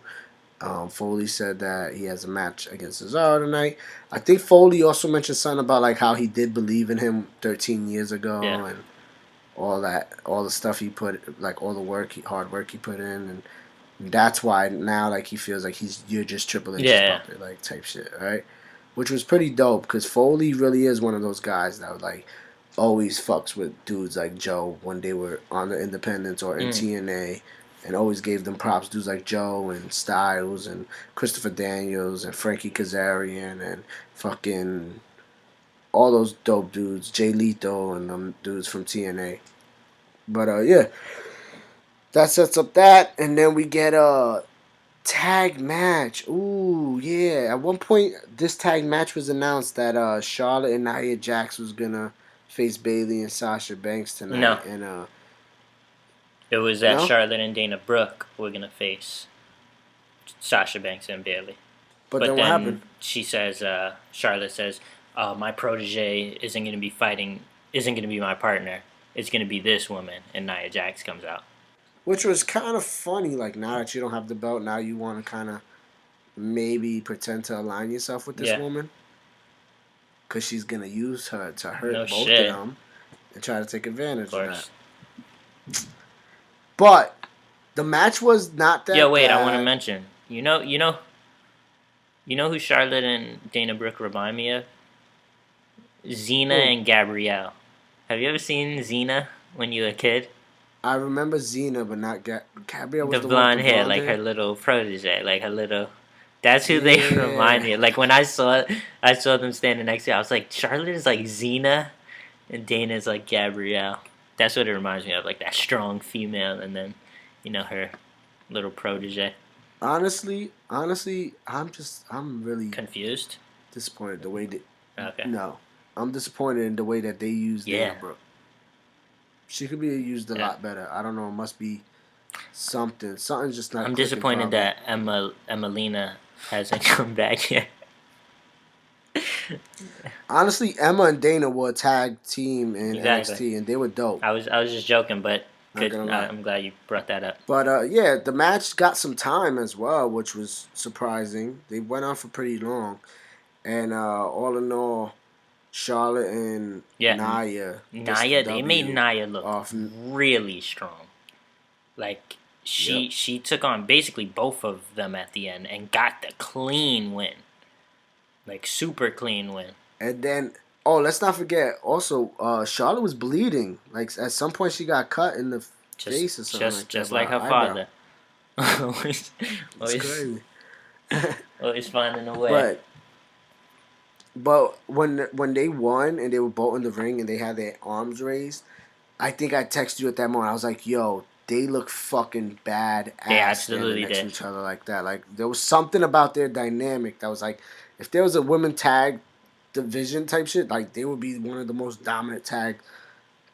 Foley said that he has a match against Cesaro tonight. I think Foley also mentioned something about like how he did believe in him 13 years ago and all that, all the stuff he put, like all the hard work he put in, and that's why now like he feels like you're just Triple H's puppet, like type shit, right? Which was pretty dope because Foley really is one of those guys that like always fucks with dudes like Joe when they were on the Independents or in TNA, and always gave them props. Dudes like Joe and Styles and Christopher Daniels and Frankie Kazarian and fucking all those dope dudes, Jay Lethal and them dudes from TNA. But yeah, that sets up that, and then we get a tag match. Ooh, yeah. At one point, this tag match was announced that Charlotte and Nia Jax was gonna face Bayley and Sasha Banks No, tonight, and it was that no. Charlotte and Dana Brooke were gonna face Sasha Banks and Bailey. But But then what then happened? she says, Charlotte says, my protege isn't gonna be fighting, isn't gonna be my partner. It's gonna be this woman, and Nia Jax comes out. Which was kind of funny. Like now that you don't have the belt, now you want to kind of maybe pretend to align yourself with this Yeah. woman, because she's gonna use her to hurt No both shit. of them and try to take advantage Of of course. that. But the match was not that. Yeah, wait. bad. I want to mention. You know who Charlotte and Dana Brooke remind me of? Xena Who? and Gabrielle. Have you ever seen Xena when you were a kid? I remember Xena, but not Gabrielle. Was The the one blonde with the hair, blonde like hair? her little protege, like her little. That's who they Yeah. remind me of. Like when I saw them standing next to you, I was like, Charlotte is like Xena, and Dana is like Gabrielle. That's what it reminds me of, like that strong female, and then, her little protege. Honestly, I'm really Confused? disappointed the way that. Okay. No, I'm disappointed in the way that they used Yeah. Dana Brooke. She could be used a Yeah. lot better. I don't know. It must be something. Something's just not. I'm clicking disappointed probably. that Emelina hasn't come back yet. Honestly, Emma and Dana were a tag team in Exactly. NXT, and they were dope. I was just joking, but Not good. gonna lie. I'm glad you brought that up. But yeah, the match got some time as well, which was surprising. They went on for pretty long, and all in all, Charlotte and Yeah, Nia. Nia, they made W Nia look off. really strong. Like she took on basically both of them at the end and got the clean win, like super clean win. And then, oh, let's not forget. Also, Charlotte was bleeding. Like at some point, she got cut in the face or something Just like like that. her Eyebrow. father. always, It's crazy. always finding a way. But when they won and they were both in the ring and they had their arms raised, I think I texted you at that moment. I was like, "Yo, they look fucking bad They ass absolutely standing next to did. each other like that." Like there was something about their dynamic that was like, if there was a women tag division type shit, like they would be one of the most dominant tag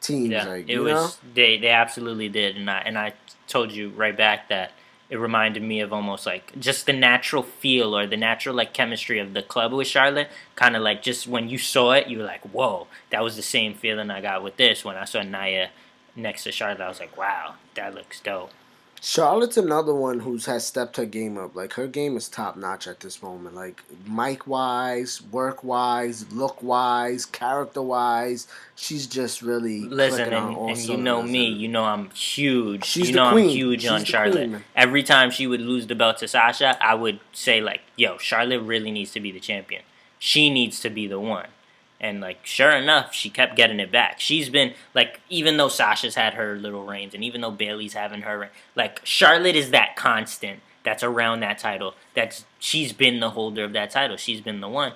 teams. Yeah, Like it was. They absolutely did, and I told you right back that it reminded me of almost like just the natural feel or the natural like chemistry of the club with Charlotte. Kind of like just when you saw it, you were like, "Whoa!" That was the same feeling I got with this when I saw Nia next to Charlotte. I was like, "Wow, that looks dope." Charlotte's another one who's has stepped her game up. Like her game is top notch at this moment. Like mic wise, work wise, look wise, character wise, she's just really Listen, clicking on all and you know cylinders, me, and you know I'm huge. she's You the know queen. I'm huge She's on the Charlotte. queen, man. Every time she would lose the belt to Sasha, I would say like, "Yo, Charlotte really needs to be the champion. She needs to be the one." And like, sure enough, she kept getting it back. She's been like, even though Sasha's had her little reigns, and even though Bailey's having her reign, like Charlotte is that constant that's around that title. She's been the holder of that title. She's been the one,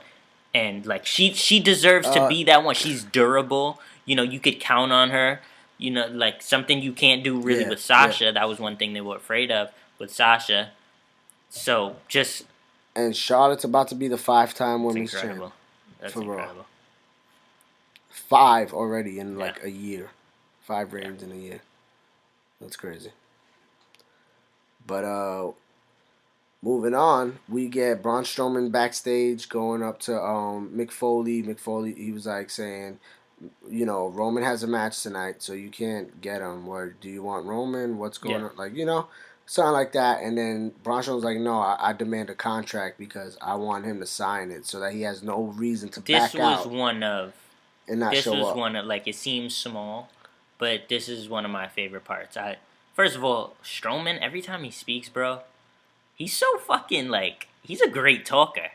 and like she deserves to be that one. She's durable. You could count on her. Like something you can't do really Yeah, with Sasha. That was one thing they were afraid of with Sasha. So just And Charlotte's about to be the 5-time it's women's incredible. champ. That's For Raw. incredible. 5 already in like Yeah. a year. 5 reigns in a year. That's crazy. But moving on, we get Braun Strowman backstage going up to Mick Foley. Mick Foley, he was like saying, Roman has a match tonight, so you can't get him. Or do you want Roman? What's going on? Like, something like that. And then Braun Strowman was like, no, I demand a contract because I want him to sign it so that he has no reason to back out and not show up. One of, like, it seems small, but this is one of my favorite parts. First of all, Strowman, every time he speaks, bro, he's so fucking, like, he's a great talker.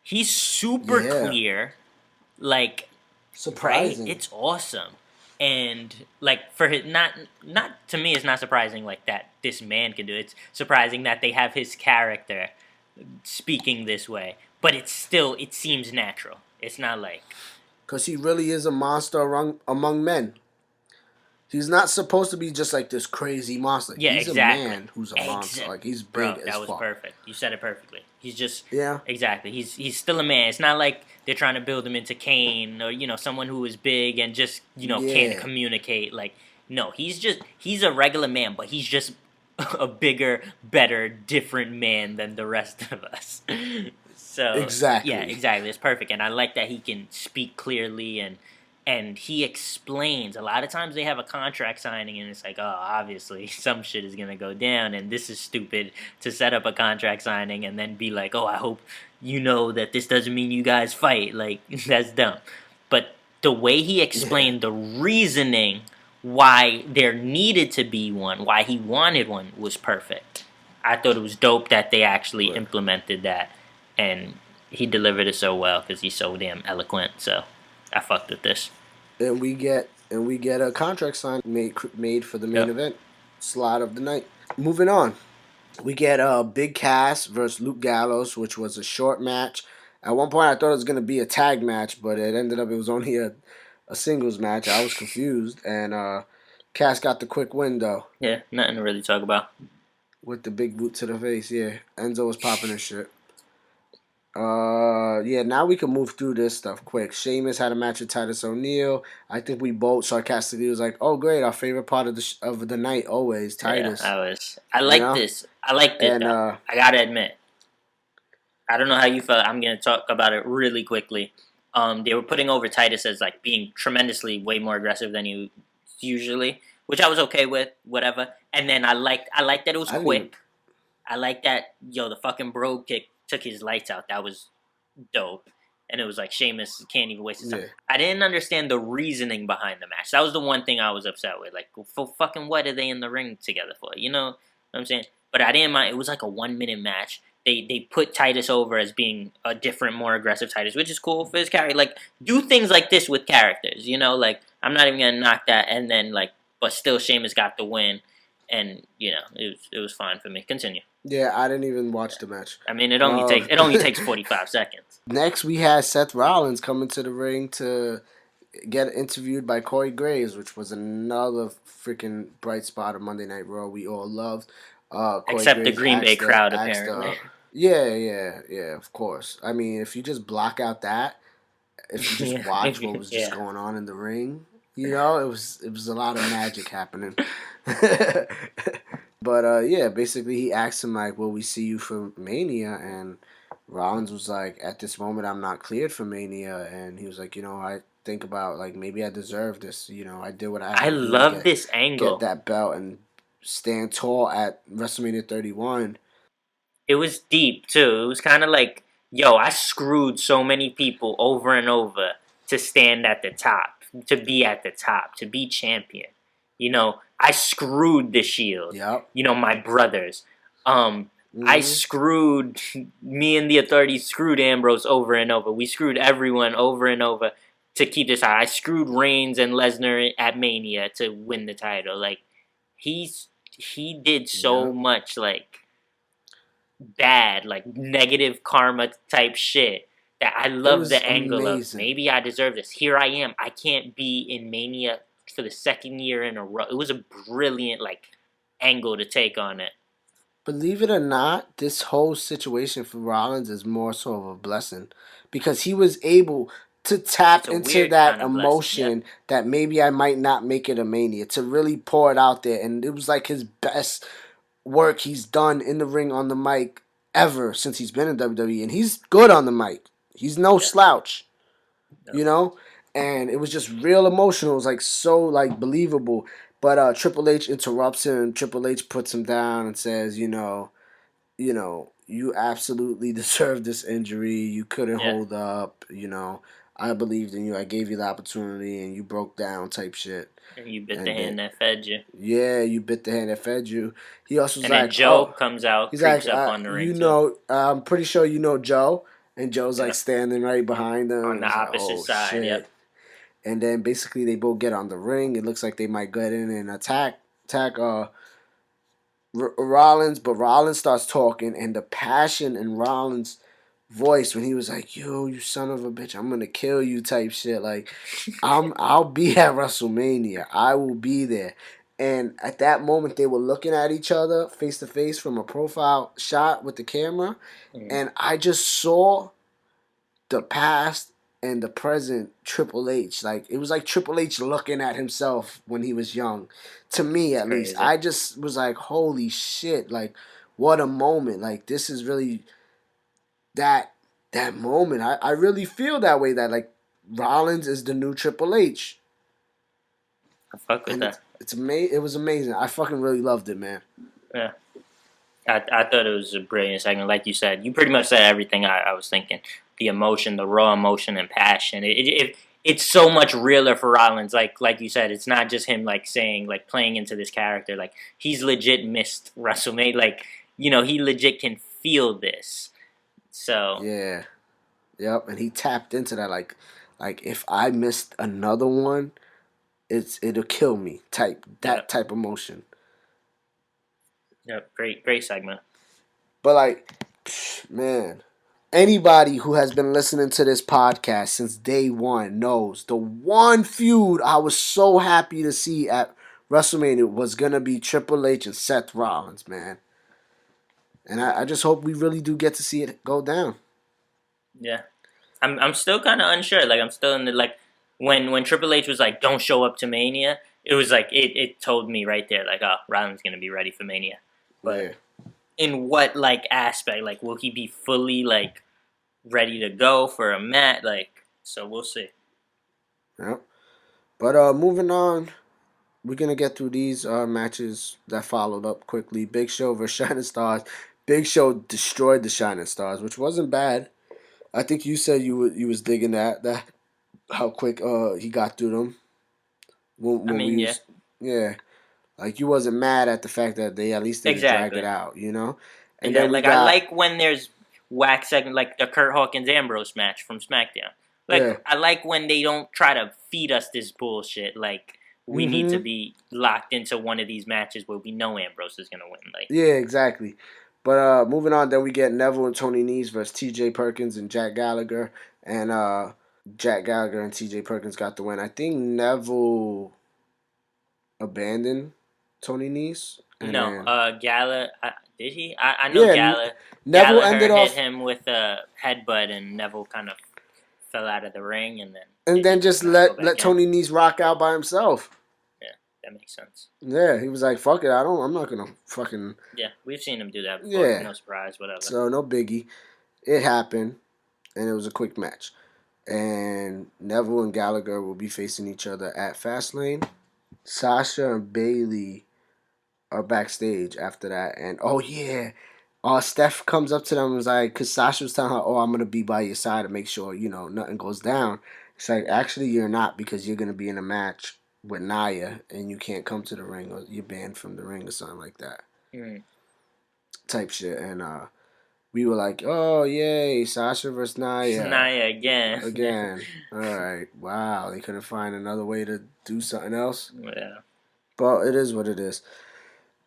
He's super clear, like, Surprising. right? It's awesome. And like for his not to me, it's not surprising like that this man can do it. It's surprising that they have his character speaking this way, but it seems natural. It's not like Because he really is a monster among men. He's not supposed to be just like this crazy monster. yeah, He's exactly. a man who's a monster. Like he's Bro, big as that was fuck. perfect. You said it perfectly. He's just Yeah. exactly. He's still a man. It's not like they're trying to build him into Kane or someone who is big and just can't Yeah. communicate. Like no, he's a regular man, but he's just a bigger, better, different man than the rest of us. So Exactly. yeah, exactly. It's perfect, and I like that he can speak clearly and he explains. A lot of times they have a contract signing and it's like, oh, obviously some shit is gonna go down, and this is stupid to set up a contract signing and then be like, oh, I hope you know that this doesn't mean you guys fight. Like that's dumb. But the way he explained the reasoning why there needed to be one, why he wanted one, was perfect. I thought it was dope that they actually implemented that, and he delivered it so well because he's so damn eloquent. So I fucked with this. And we get a contract sign made for the main event slot of the night. Moving on, we get Big Cass versus Luke Gallows, which was a short match. At one point, I thought it was gonna be a tag match, but it was only a singles match. I was confused, and Cass got the quick win though. Yeah, nothing to really talk about. With the big boot to the face, yeah. Enzo was popping his shit. Yeah, now we can move through this stuff quick. Sheamus had a match with Titus O'Neil. I think we both sarcastically was like, "Oh, great, our favorite part of the night always, Titus." Yeah, I like this. I like this. And I gotta admit, I don't know how you felt. I'm gonna talk about it really quickly. They were putting over Titus as like being tremendously way more aggressive than you usually, which I was okay with, whatever. And then I liked that it was quick. I like that the fucking bro kick took his lights out. That was dope. And it was like Sheamus can't even waste his time. Yeah. I didn't understand the reasoning behind the match. That was the one thing I was upset with. Like, for fucking what are they in the ring together for? You know what I'm saying? But I didn't mind. It was like a 1 minute match. They put Titus over as being a different, more aggressive Titus, which is cool for his character. Like, do things like this with characters, Like, I'm not even going to knock that. And then, like, but still Sheamus got the win. And, it was fine for me. Continue. Yeah, I didn't even watch the match. I mean, it only takes 45 seconds. Next, we had Seth Rollins coming to the ring to get interviewed by Corey Graves, which was another freaking bright spot of Monday Night Raw we all loved. Except Graves the Green Bay crowd, apparently. Yeah, of course. I mean, if you just block out that, if you just watch what was just going on in the ring, it was a lot of magic happening. But yeah, basically he asked him like, "Will we see you for Mania?" And Rollins was like, "At this moment, I'm not cleared for Mania." And he was like, I think about like maybe I deserve this. I did what I had I to love this angle. Get that belt and stand tall at WrestleMania 31. It was deep too. It was kind of like, I screwed so many people over and over to stand at the top, to be at the top, to be champion. I screwed the Shield. Yep. My brothers. I screwed, me and the Authority screwed Ambrose over and over. We screwed everyone over and over to keep this high. I screwed Reigns and Lesnar at Mania to win the title. Like, he did so much, like, bad, like, negative karma type shit that I love the angle of, maybe I deserve this. Here I am. I can't be in Mania for the second year in a row. It was a brilliant, like, angle to take on it. Believe it or not, this whole situation for Rollins is more so of a blessing because he was able to tap into that emotion that maybe I might not make it a Mania, to really pour it out there. And it was like his best work he's done in the ring on the mic ever since he's been in WWE. And he's good on the mic. He's no slouch, And it was just real emotional. It was like so like believable. But Triple H interrupts him. Triple H puts him down and says, you absolutely deserve this injury. You couldn't hold up. I believed in you. I gave you the opportunity, and you broke down type shit. And you bit the hand that fed you. Yeah, you bit the hand that fed you. He also was and then Joe comes out, he's creeps up on the ring. I'm pretty sure you know Joe. And Joe's like standing right behind him. On the opposite side, shit. And then basically they both get on the ring. It looks like they might get in and attack Rollins, but Rollins starts talking, and the passion in Rollins' voice when he was like, "Yo, you son of a bitch, I'm gonna kill you," type shit. Like, I'll be at WrestleMania. I will be there. And at that moment, they were looking at each other face to face from a profile shot with the camera, and I just saw the past and the present Triple H. Like, it was like Triple H looking at himself when he was young. To me, at least. I just was like, holy shit. Like, what a moment. Like, this is really that moment. I really feel that way, that, like, Rollins is the new Triple H. I fuck with And that. it was amazing. I fucking really loved it, man. Yeah. I thought it was a brilliant segment. Like you said, you pretty much said everything I was thinking. The emotion, the raw emotion and passion. It's so much realer for Rollins. Like you said, it's not just him like saying, like playing into this character. Like, he's legit missed WrestleMania. Like, he legit can feel this. So Yeah. Yep. And he tapped into that. Like if I missed another one, it'll kill me. Type emotion. yeah, great segment. But like, man, anybody who has been listening to this podcast since day one knows the one feud I was so happy to see at WrestleMania was gonna be Triple H and Seth Rollins, man. And I just hope we really do get to see it go down. Yeah, I'm still kind of unsure. Like, I'm still in the, like, when Triple H was like, "Don't show up to Mania," it was like it told me right there, like, oh, Rollins gonna be ready for Mania. But Yeah. in what, like, aspect? Like, will he be fully, like, ready to go for a match? Like, so we'll see. Yep. But moving on, we're gonna get through these matches that followed up quickly. Big Show versus Shining Stars. Big Show destroyed the Shining Stars, which wasn't bad. I think you said you was digging that how quick he got through them. Yeah. Yeah. Like, you wasn't mad at the fact that they at least didn't drag Exactly. it out, you know? And Yeah, then we like, got, I like when there's whack segment, like the Kurt Hawkins Ambrose match from SmackDown. Like, yeah. I like when they don't try to feed us this bullshit. Like, we need to be locked into one of these matches where we know Ambrose is gonna win. Like, Yeah, exactly. But moving on, then we get Neville and Tony Nese versus T.J. Perkins and Jack Gallagher. And Jack Gallagher and T.J. Perkins got the win. I think Neville abandoned Tony Nese. Gala, did he? I know Yeah, Neville Gallagher ended hit off, him with a headbutt, and Neville kind of fell out of the ring, and then just not let go back in? Tony Nese rock out by himself. Yeah, that makes sense. Yeah, he was like, "Fuck it, I'm not gonna fucking." Yeah, we've seen him do that before. Yeah. No surprise, whatever. So no biggie. It happened, and it was a quick match. And Neville and Gallagher will be facing each other at Fastlane. Sasha and Bailey are backstage after that, and oh yeah, Steph comes up to them and was like, because Sasha was telling her, "Oh, I'm gonna be by your side to make sure nothing goes down." It's like, actually, you're not, because you're gonna be in a match with Nia, and you can't come to the ring, or you're banned from the ring or something like that. Type shit, and we were like, "Oh yay, Sasha versus Nia." Nia again. Again. All right. Wow, they couldn't find another way to do something else. Yeah. But it is what it is.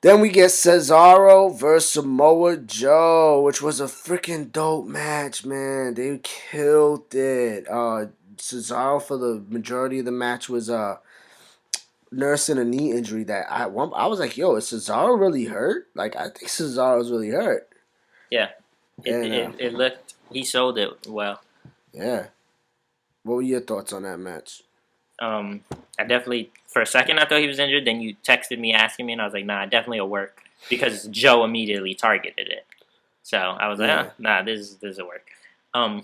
Then we get Cesaro versus Samoa Joe, which was a freaking dope match, man. They killed it. Cesaro, for the majority of the match, was nursing a knee injury that I was like, yo, is Cesaro really hurt? Like, I think Cesaro's really hurt. Yeah. It looked, he sold it well. Yeah. What were your thoughts on that match? I definitely, for a second, I thought he was injured. Then you texted me asking me, and I was like, nah, definitely will work, because Joe immediately targeted it. So I was like, nah, this will work. I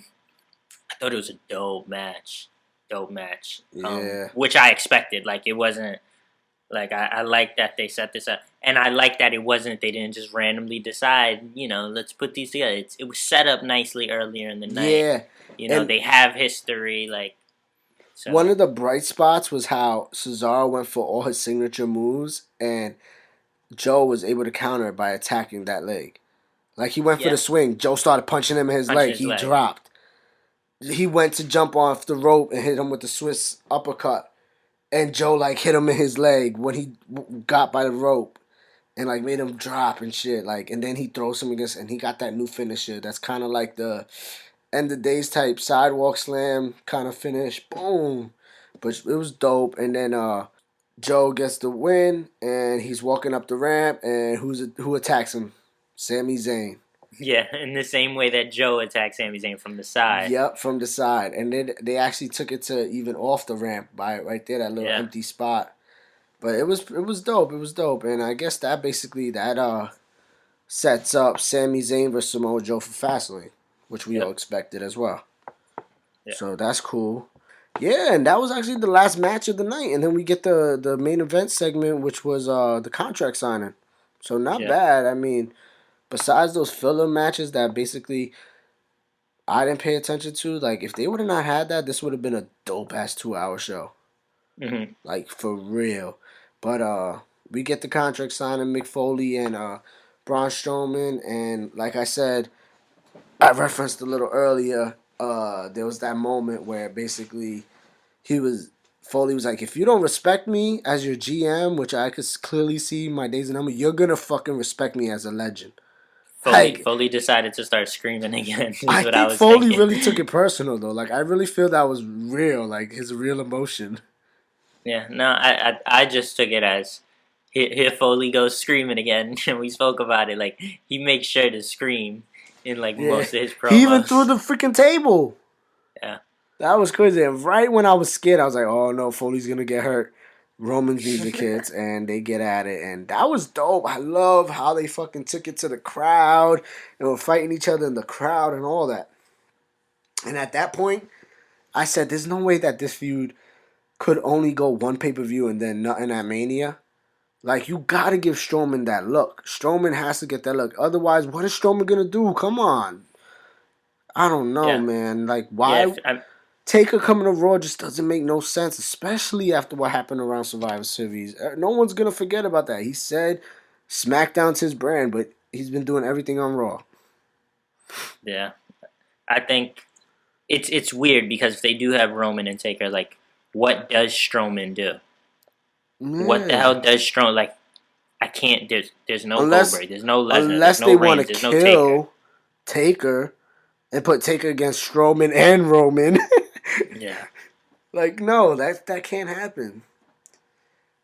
thought it was a dope match. Yeah. Which I expected. Like, it wasn't, like, I like that they set this up. And I like that they didn't just randomly decide, let's put these together. It was set up nicely earlier in the night. Yeah. They have history, like. So. One of the bright spots was how Cesaro went for all his signature moves, and Joe was able to counter it by attacking that leg. Like, he went for the swing. Joe started punching him in his leg. He dropped. he went to jump off the rope and hit him with the Swiss uppercut. And Joe, like, hit him in his leg when he got by the rope. And, like, made him drop and shit. Like, and then he throws him against, and he got that new finisher. That's kind of like the end of days type sidewalk slam kind of finish. Boom. But it was dope. And then Joe gets the win, and he's walking up the ramp, and who attacks him? Sami Zayn. Yeah, in the same way that Joe attacked Sami Zayn from the side. Yep, from the side. And then they actually took it to even off the ramp by right there, that little empty spot. But it was dope. It was dope. And I guess that basically sets up Sami Zayn versus Samoa Joe for Fastlane, which we all expected as well. Yep. So that's cool. Yeah, and that was actually the last match of the night. And then we get the main event segment, which was the contract signing. So not bad. I mean, besides those filler matches that basically I didn't pay attention to, like, if they would have not had that, this would have been a dope-ass 2-hour show. Mm-hmm. Like, for real. But we get the contract signing, Mick Foley and Braun Strowman. And like I said, I referenced a little earlier, there was that moment where basically Foley was like, if you don't respect me as your GM, which I could clearly see my days in number, you're going to fucking respect me as a legend. Foley decided to start screaming again. I think Foley really took it personal, though. Like, I really feel that was real, like, his real emotion. Yeah, no, I just took it as here Foley goes screaming again, and we spoke about it. Like, he makes sure to scream in, like, most of his promos. He even threw the freaking table. Yeah. That was crazy. And right when I was scared, I was like, oh, no, Foley's going to get hurt. Roman's music hits, and they get at it. And that was dope. I love how they fucking took it to the crowd and were fighting each other in the crowd and all that. And at that point, I said, there's no way that this feud could only go one pay-per-view and then nothing at Mania. Like, you got to give Strowman that look. Strowman has to get that look. Otherwise, what is Strowman going to do? Come on. I don't know, man. Like, why... Taker coming to Raw just doesn't make no sense, especially after what happened around Survivor Series. No one's going to forget about that. He said Smackdown's his brand, but he's been doing everything on Raw. Yeah. I think it's weird because if they do have Roman and Taker, like, what does Strowman do? Yeah. What the hell does Strowman... Like, I can't... There's no Goldberg, there's no Lesnar, unless there's no they want to kill Taker and put Taker against Strowman and Roman... Yeah. Like, no, that can't happen.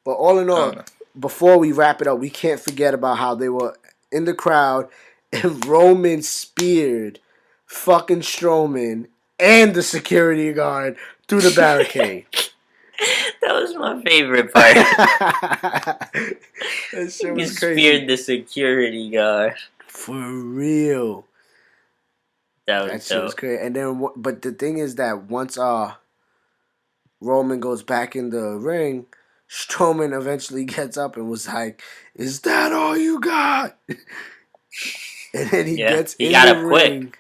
But all in all, before we wrap it up, we can't forget about how they were in the crowd and Roman speared fucking Strowman and the security guard through the barricade. That was my favorite part. That shit was he crazy. Speared the security guard. For real. That shit was crazy. And then, but the thing is that once Roman goes back in the ring, Strowman eventually gets up and was like, "Is that all you got?" And then he gets in the ring.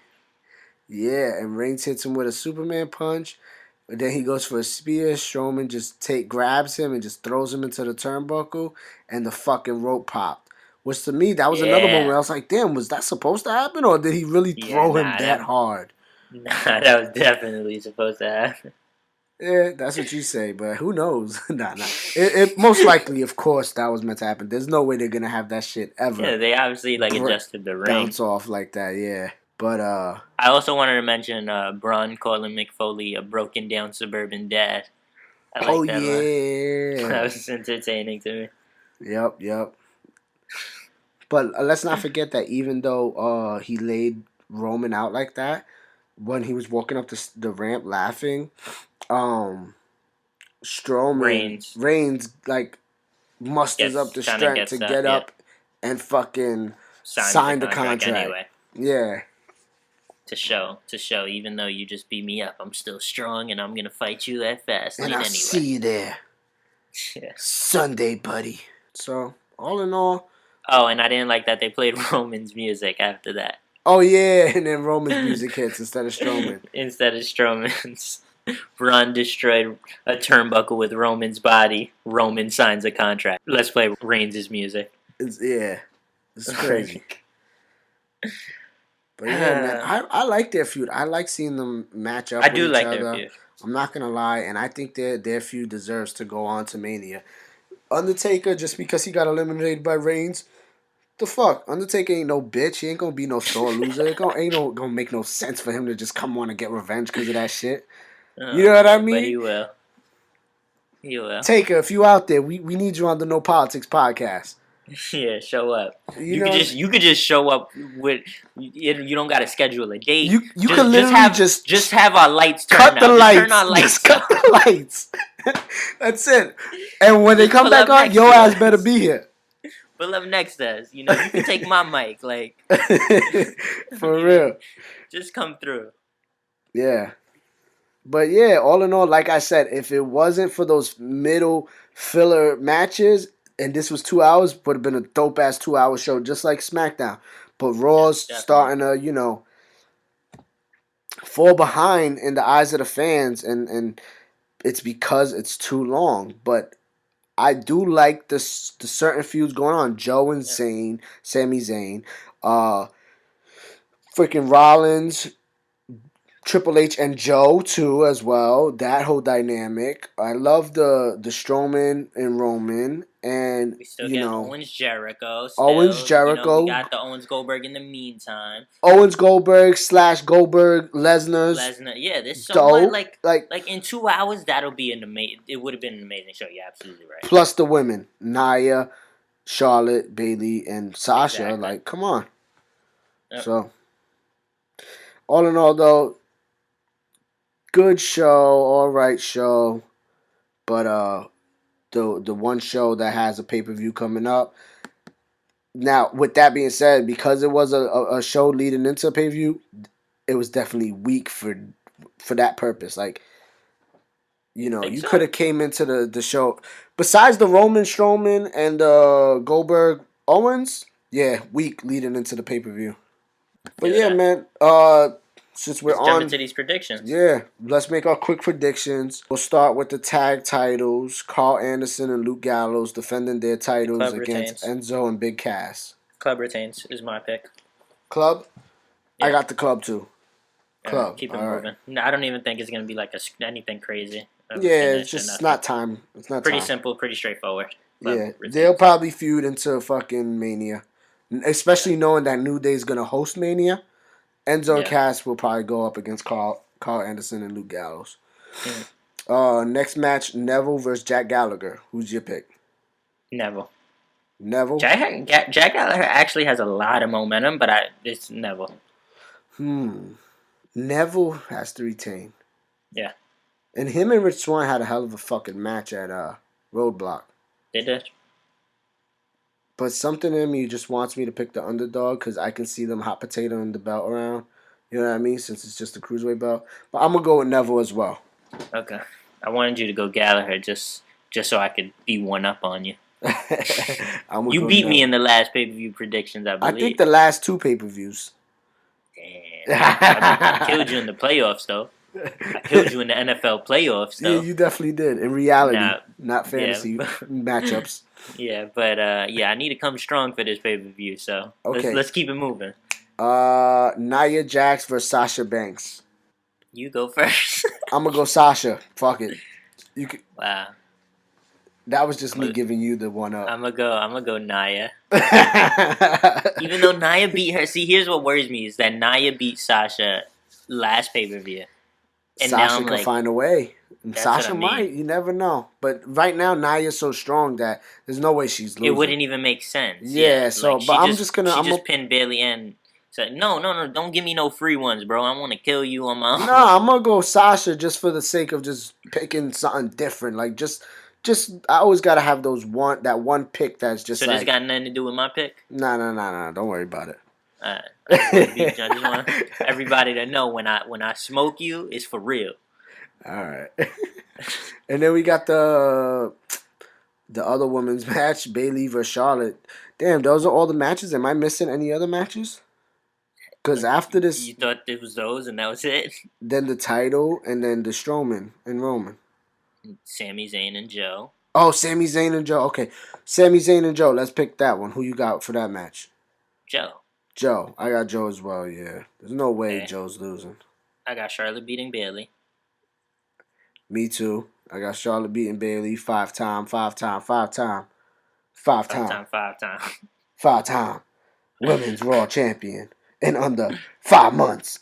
Yeah, and Reigns hits him with a Superman punch. And then he goes for a spear. Strowman just grabs him and just throws him into the turnbuckle, and the fucking rope popped. Which to me, that was another moment where I was like, damn, was that supposed to happen? Or did he really throw him that hard? Nah, that was definitely supposed to happen. Yeah, that's what you say, but who knows? Nah. It most likely, of course, that was meant to happen. There's no way they're going to have that shit ever. Yeah, they obviously, like, adjusted the ring. Bounce off like that, yeah. But, I also wanted to mention Braun calling Mick Foley a broken down suburban dad. I like that line. That was entertaining to me. Yep. But let's not forget that even though he laid Roman out like that, when he was walking up the ramp laughing, Reigns like musters up the strength to get up and fucking sign the contract. Anyway. Yeah. To show, even though you just beat me up, I'm still strong and I'm gonna fight you at Fastlane and I'll see you there. Yeah. Sunday, buddy. So, all in all. Oh, and I didn't like that they played Roman's music after that. Oh, yeah, and then Roman's music hits instead of Strowman. Instead of Strowman's. Braun destroyed a turnbuckle with Roman's body. Roman signs a contract. Let's play Reigns' music. It's crazy. But yeah, man, I like their feud. I like seeing them match up I with do each like their other. feud. I'm not gonna lie, and I think their feud deserves to go on to Mania. Undertaker, just because he got eliminated by Reigns, the fuck? Undertaker ain't no bitch. He ain't gonna be no sore loser. Ain't gonna make no sense for him to just come on and get revenge because of that shit. You know what I But he mean? will. He will. Taker, if you out there, we need you on the No Politics podcast. Yeah, show up. You know, you could just show up with. You don't got to schedule a date. you just, could literally just have our lights turned cut out. the Just lights. turn our lights Just cut out. the lights. That's it. And when they Just come pull back up on, next your to ass us. better be here. Pull up next to us. You can take my mic. Like, For real. Just come through. Yeah. But yeah, all in all, like I said, if it wasn't for those middle filler matches, and this was 2 hours, would have been a dope ass 2 hour show, just like SmackDown. But Raw's starting to, fall behind in the eyes of the fans, and it's because it's too long. But I do like the certain feuds going on. Joe and Zayn, Sami Zayn, freaking Rollins, Triple H and Joe too as well. That whole dynamic. I love the Strowman and Roman, and We still got Owens Jericho. Owens Jericho. We got the Owens Goldberg in the meantime. Owens Goldberg / Goldberg Lesnar's. Lesnar. Yeah, there's so much like in 2 hours that'll be an amazing. It would have been an amazing show. You're absolutely right. Plus the women, Nia, Charlotte, Bayley, and Sasha. Exactly. Like, come on. Yep. So, all in all, though, good show, all right show, but the one show that has a pay-per-view coming up. Now, with that being said, because it was a show leading into a pay-per-view, it was definitely weak for that purpose. Like, you could have came into the show besides the Roman Strowman and Goldberg Owens, weak leading into the pay-per-view. But yeah, man, since we're Let's jump into these predictions. Yeah, let's make our quick predictions. We'll start with the tag titles. Carl Anderson and Luke Gallows defending their titles against Enzo and Big Cass. Club retains is my pick. Club? Yeah. I got the club too. Club. Keep it moving. Right. No, I don't even think it's going to be like anything crazy. It's just not time. It's not pretty simple, pretty straightforward. Club retains. They'll probably feud into fucking Mania. Especially knowing that New Day's going to host Mania. Enzo and Cass will probably go up against Carl Anderson and Luke Gallows. Next match, Neville versus Jack Gallagher. Who's your pick? Neville. Jack Gallagher actually has a lot of momentum, but it's Neville. Neville has to retain. Yeah. And him and Rich Swann had a hell of a fucking match at Roadblock. They did. But something in me just wants me to pick the underdog because I can see them hot potatoing the belt around. You know what I mean? Since it's just a cruiserweight belt. But I'm going to go with Neville as well. Okay. I wanted you to go Gallagher just so I could be one up on you. You beat me in the last pay-per-view predictions, I believe. I think the last 2 pay-per-views. Damn. I killed you in the playoffs, though. I killed you in the NFL playoffs, though. Yeah, you definitely did. In reality, not fantasy matchups. Yeah, but I need to come strong for this pay-per-view, so let's keep it moving. Nia Jax versus Sasha Banks. You go first. I'm going to go Sasha. Fuck it. Wow. That was just me giving you the one up. I'm gonna go Nia. Even though Nia beat her. See, here's what worries me is that Nia beat Sasha last pay-per-view. And Sasha can find a way. Sasha might. You never know. But right now, Nia's so strong that there's no way she's losing. It wouldn't even make sense. Yeah, so, like, but I'm just going to... She just pinned Bayley and said, no, don't give me no free ones, bro. I want to kill you on my own. No, I'm going to go Sasha just for the sake of just picking something different. Like, just I always got to have that one pick that's just So this got nothing to do with my pick? No. Don't worry about it. Alright. I just want everybody to know when I smoke you, it's for real. Alright. And then we got the other women's match, Bayley versus Charlotte. Damn, those are all the matches. Am I missing any other matches? Because after this... You thought it was those and that was it? Then the title, and then the Strowman and Roman. Sami Zayn and Joe. Oh, Sami Zayn and Joe. Okay. Sami Zayn and Joe. Let's pick that one. Who you got for that match? Joe. Joe. I got Joe as well, yeah. There's no way Okay. Joe's losing. I got Charlotte beating Bailey. Me too. I got Charlotte beating Bailey 5-time. Women's Raw champion in under 5 months.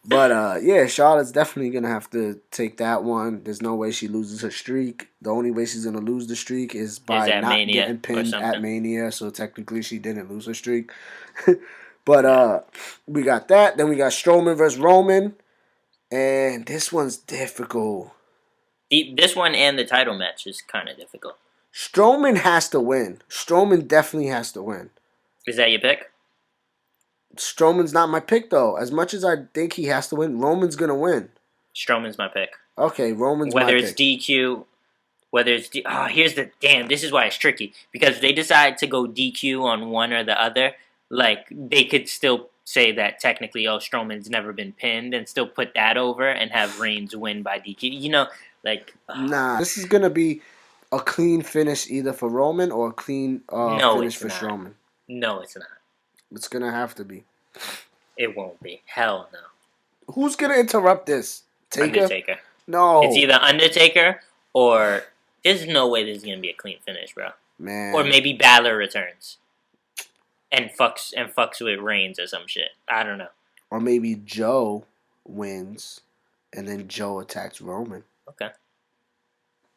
But yeah, Charlotte's definitely gonna have to take that one. There's no way she loses her streak. The only way she's gonna lose the streak is by at not Mania getting or pinned at something. Mania. So technically, she didn't lose her streak. But we got that. Then we got Strowman versus Roman, and this one's difficult. This one and the title match is kind of difficult. Strowman has to win. Strowman definitely has to win. Is that your pick? Strowman's not my pick though. As much as I think he has to win, Roman's gonna win. Strowman's my pick. Okay, Roman's whether my it's pick. DQ, whether it's here's the damn. This is why it's tricky because they decide to go DQ on one or the other. Like they could still say that technically, Strowman's never been pinned, and still put that over and have Reigns win by DQ. You know, like Nah, this is gonna be a clean finish either for Roman or a clean finish for Strowman. No, it's not. It's gonna have to be. It won't be. Hell no. Who's gonna interrupt this? Taker? Undertaker. No. It's either Undertaker or there's no way this is gonna be a clean finish, bro. Man. Or maybe Balor returns and fucks with Reigns or some shit. I don't know. Or maybe Joe wins and then Joe attacks Roman. Okay.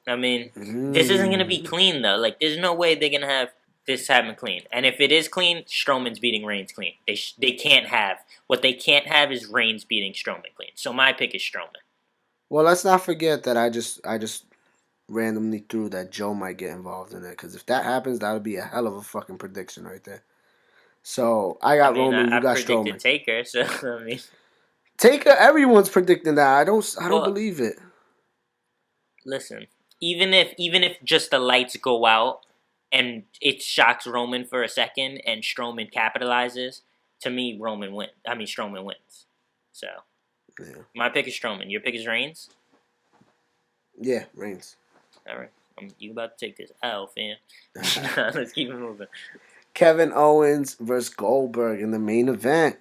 I mean, this isn't gonna be clean though. Like, there's no way they're gonna have this happen clean. And if it is clean, Strowman's beating Reigns clean. They can't have what they can't have is Reigns beating Strowman clean. So my pick is Strowman. Well, let's not forget that I just randomly threw that Joe might get involved in it. Because if that happens, that would be a hell of a fucking prediction right there. So I got Roman, you got Strowman. I predicted Taker, so I mean, Taker, everyone's predicting that. I don't believe it. Listen, even if just the lights go out and it shocks Roman for a second and Strowman capitalizes, to me, Strowman wins. So, yeah. My pick is Strowman. Your pick is Reigns? Yeah, Reigns. All right. You about to take this L, fam. Let's keep it moving. Kevin Owens versus Goldberg in the main event.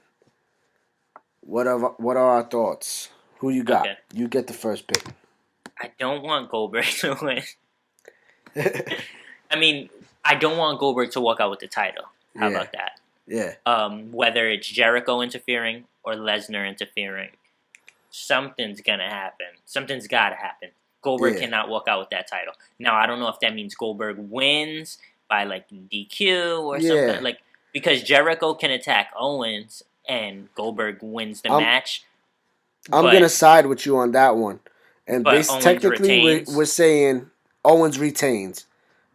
What are our thoughts? Who you got? Okay. You get the first pick. I don't want Goldberg to win. I mean, I don't want Goldberg to walk out with the title. How about that? Yeah. Whether it's Jericho interfering or Lesnar interfering, something's gonna happen. Something's gotta happen. Goldberg cannot walk out with that title. Now, I don't know if that means Goldberg wins by like DQ or something. Like, because Jericho can attack Owens and Goldberg wins the match. I'm gonna side with you on that one. And technically, we're saying Owens retains.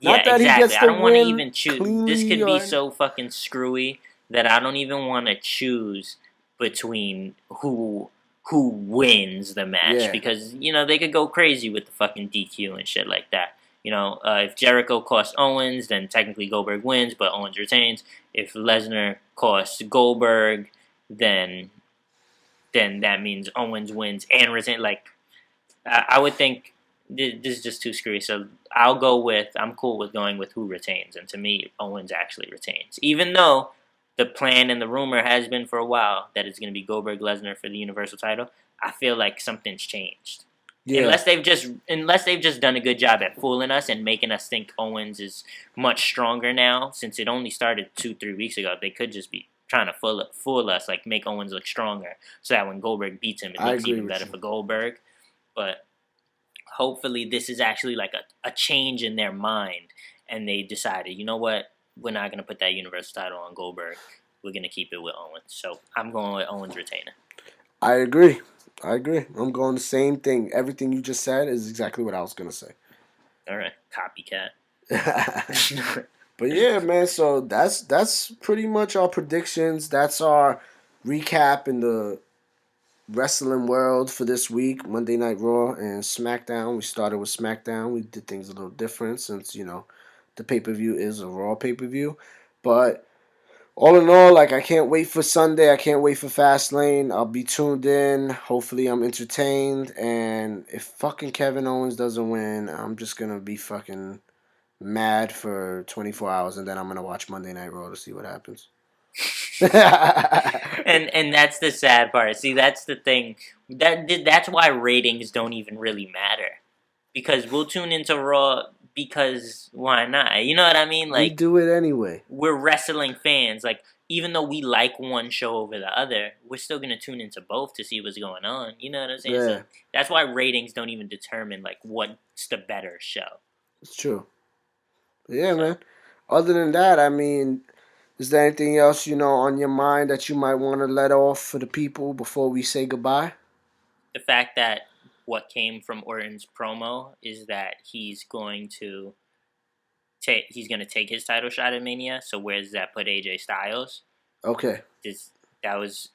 Not that exactly. He gets to I don't want to even choose. This could be so fucking screwy that I don't even want to choose between who wins the match because they could go crazy with the fucking DQ and shit like that. If Jericho costs Owens, then technically Goldberg wins, but Owens retains. If Lesnar costs Goldberg, then that means Owens wins and retains. Like, I would think this is just too screwy. So I'm cool with going with who retains. And to me, Owens actually retains. Even though the plan and the rumor has been for a while that it's going to be Goldberg Lesnar for the Universal title, I feel like something's changed. Yeah. Unless they've just done a good job at fooling us and making us think Owens is much stronger now, since it only started 2-3 weeks ago. They could just be trying to fool us, like make Owens look stronger, so that when Goldberg beats him, it looks even better for Goldberg. But hopefully this is actually like a change in their mind, and they decided, you know what, we're not going to put that Universal title on Goldberg. We're going to keep it with Owens. So I'm going with Owens retaining. I agree. I'm going the same thing. Everything you just said is exactly what I was going to say. All right. Copycat. But yeah, man, so that's pretty much our predictions. That's our recap in the wrestling world for this week. Monday Night Raw and SmackDown. We started with SmackDown. We did things a little different since, the pay-per-view is a Raw pay-per-view. But all in all, like, I can't wait for Sunday. I can't wait for Fastlane. I'll be tuned in. Hopefully I'm entertained. And if fucking Kevin Owens doesn't win, I'm just going to be fucking mad for 24 hours, and then I'm gonna watch Monday Night Raw to see what happens. And that's the sad part. See, that's the thing. That's why ratings don't even really matter, because we'll tune into Raw because why not? You know what I mean? We Like, do it anyway. we're wrestling fans. Like, even though we like one show over the other, we're still gonna tune into both to see what's going on. You know what I'm saying? Yeah. So that's why ratings don't even determine like what's the better show. It's true. Yeah, man. Other than that, I mean, is there anything else, on your mind that you might want to let off for the people before we say goodbye? The fact that what came from Orton's promo is that he's going to take his title shot at Mania. So where does that put AJ Styles? Okay. That was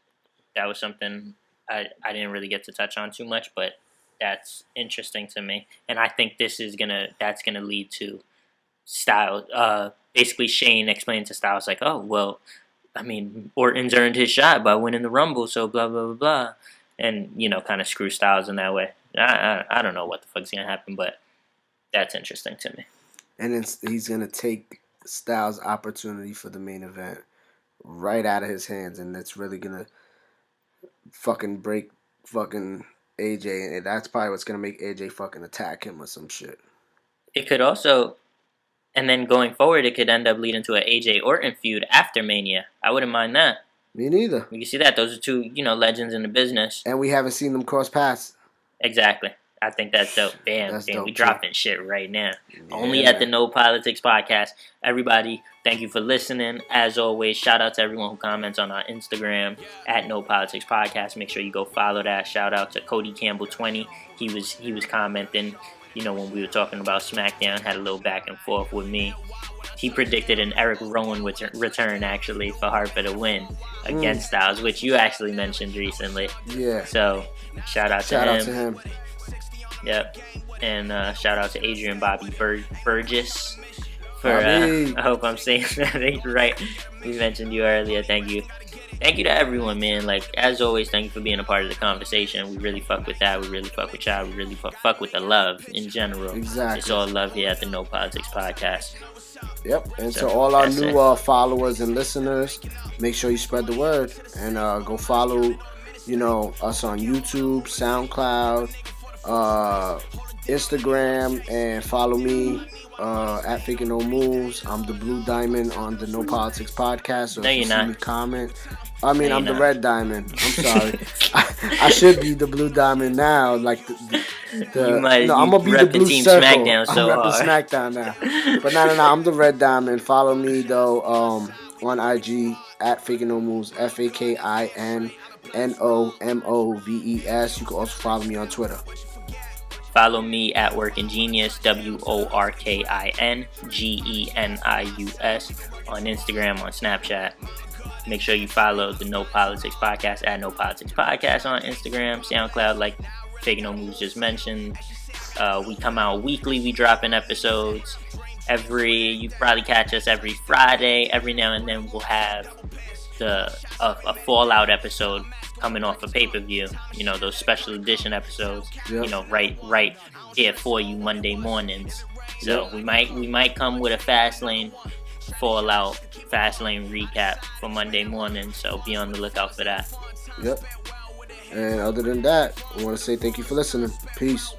something I didn't really get to touch on too much, but that's interesting to me. And I think that's gonna lead to Styles. Basically, Shane explained to Styles like, "Oh, well, I mean, Orton's earned his shot by winning the Rumble, so blah blah blah blah," and kind of screw Styles in that way. I don't know what the fuck's gonna happen, but that's interesting to me. And he's gonna take Styles' opportunity for the main event right out of his hands, and it's really gonna fucking break fucking AJ, and that's probably what's gonna make AJ fucking attack him or some shit. It could also. And then going forward, it could end up leading to an AJ Orton feud after Mania. I wouldn't mind that. Me neither. You can see that. Those are two, legends in the business. And we haven't seen them cross paths. Exactly. I think that's dope. Damn, Dope we too. dropping shit right now. Yeah, Only at man. the No Politics Podcast. Everybody, thank you for listening. As always, shout out to everyone who comments on our Instagram at No Politics Podcast. Make sure you go follow that. Shout out to Cody Campbell 20. He was commenting. When we were talking about Smackdown, had a little back and forth with me. He predicted an Eric Rowan return, actually, for Harper to win against Styles, which you actually mentioned recently. Yeah. So, shout out to him. Yep. And shout out to Adrian Bobby Burgess for, Bobby. I hope I'm saying that right. We mentioned you earlier. Thank you. Thank you to everyone, man. Like, as always, thank you for being a part of the conversation. We really fuck with that. We really fuck with y'all. We really fuck with the love in general. Exactly. It's all love here at the No Politics Podcast. Yep. And So, to all our that's new followers and listeners, make sure you spread the word and go follow, us on YouTube, SoundCloud, Instagram, and follow me at Faking No Moves. I'm the Blue Diamond on the No Politics Podcast. So No, if you you're see not. me comment, I'm you're the not. Red Diamond. I'm sorry. I should be the Blue Diamond now. Like You might- I'm gonna be the rep the Blue Team Circle. Smackdown so I'm repping hard. Smackdown now. But no. I'm the Red Diamond. Follow me though on IG at Faking No Moves. FAKINNOMOVES. You can also follow me on Twitter. Follow me at Working Genius, WORKINGENIUS, on Instagram, on Snapchat. Make sure you follow the No Politics Podcast at No Politics Podcast on Instagram, SoundCloud, like Faking No Moves just mentioned. We come out weekly. We drop in episodes. You probably catch us every Friday. Every now and then we'll have a Fallout episode coming off a pay-per-view, those special edition episodes, Yep. right here for you Monday mornings. So Yep. we might come with a Fastlane Fallout Fastlane recap for Monday morning, so be on the lookout for that. Yep. And other than that, I want to say thank you for listening. Peace.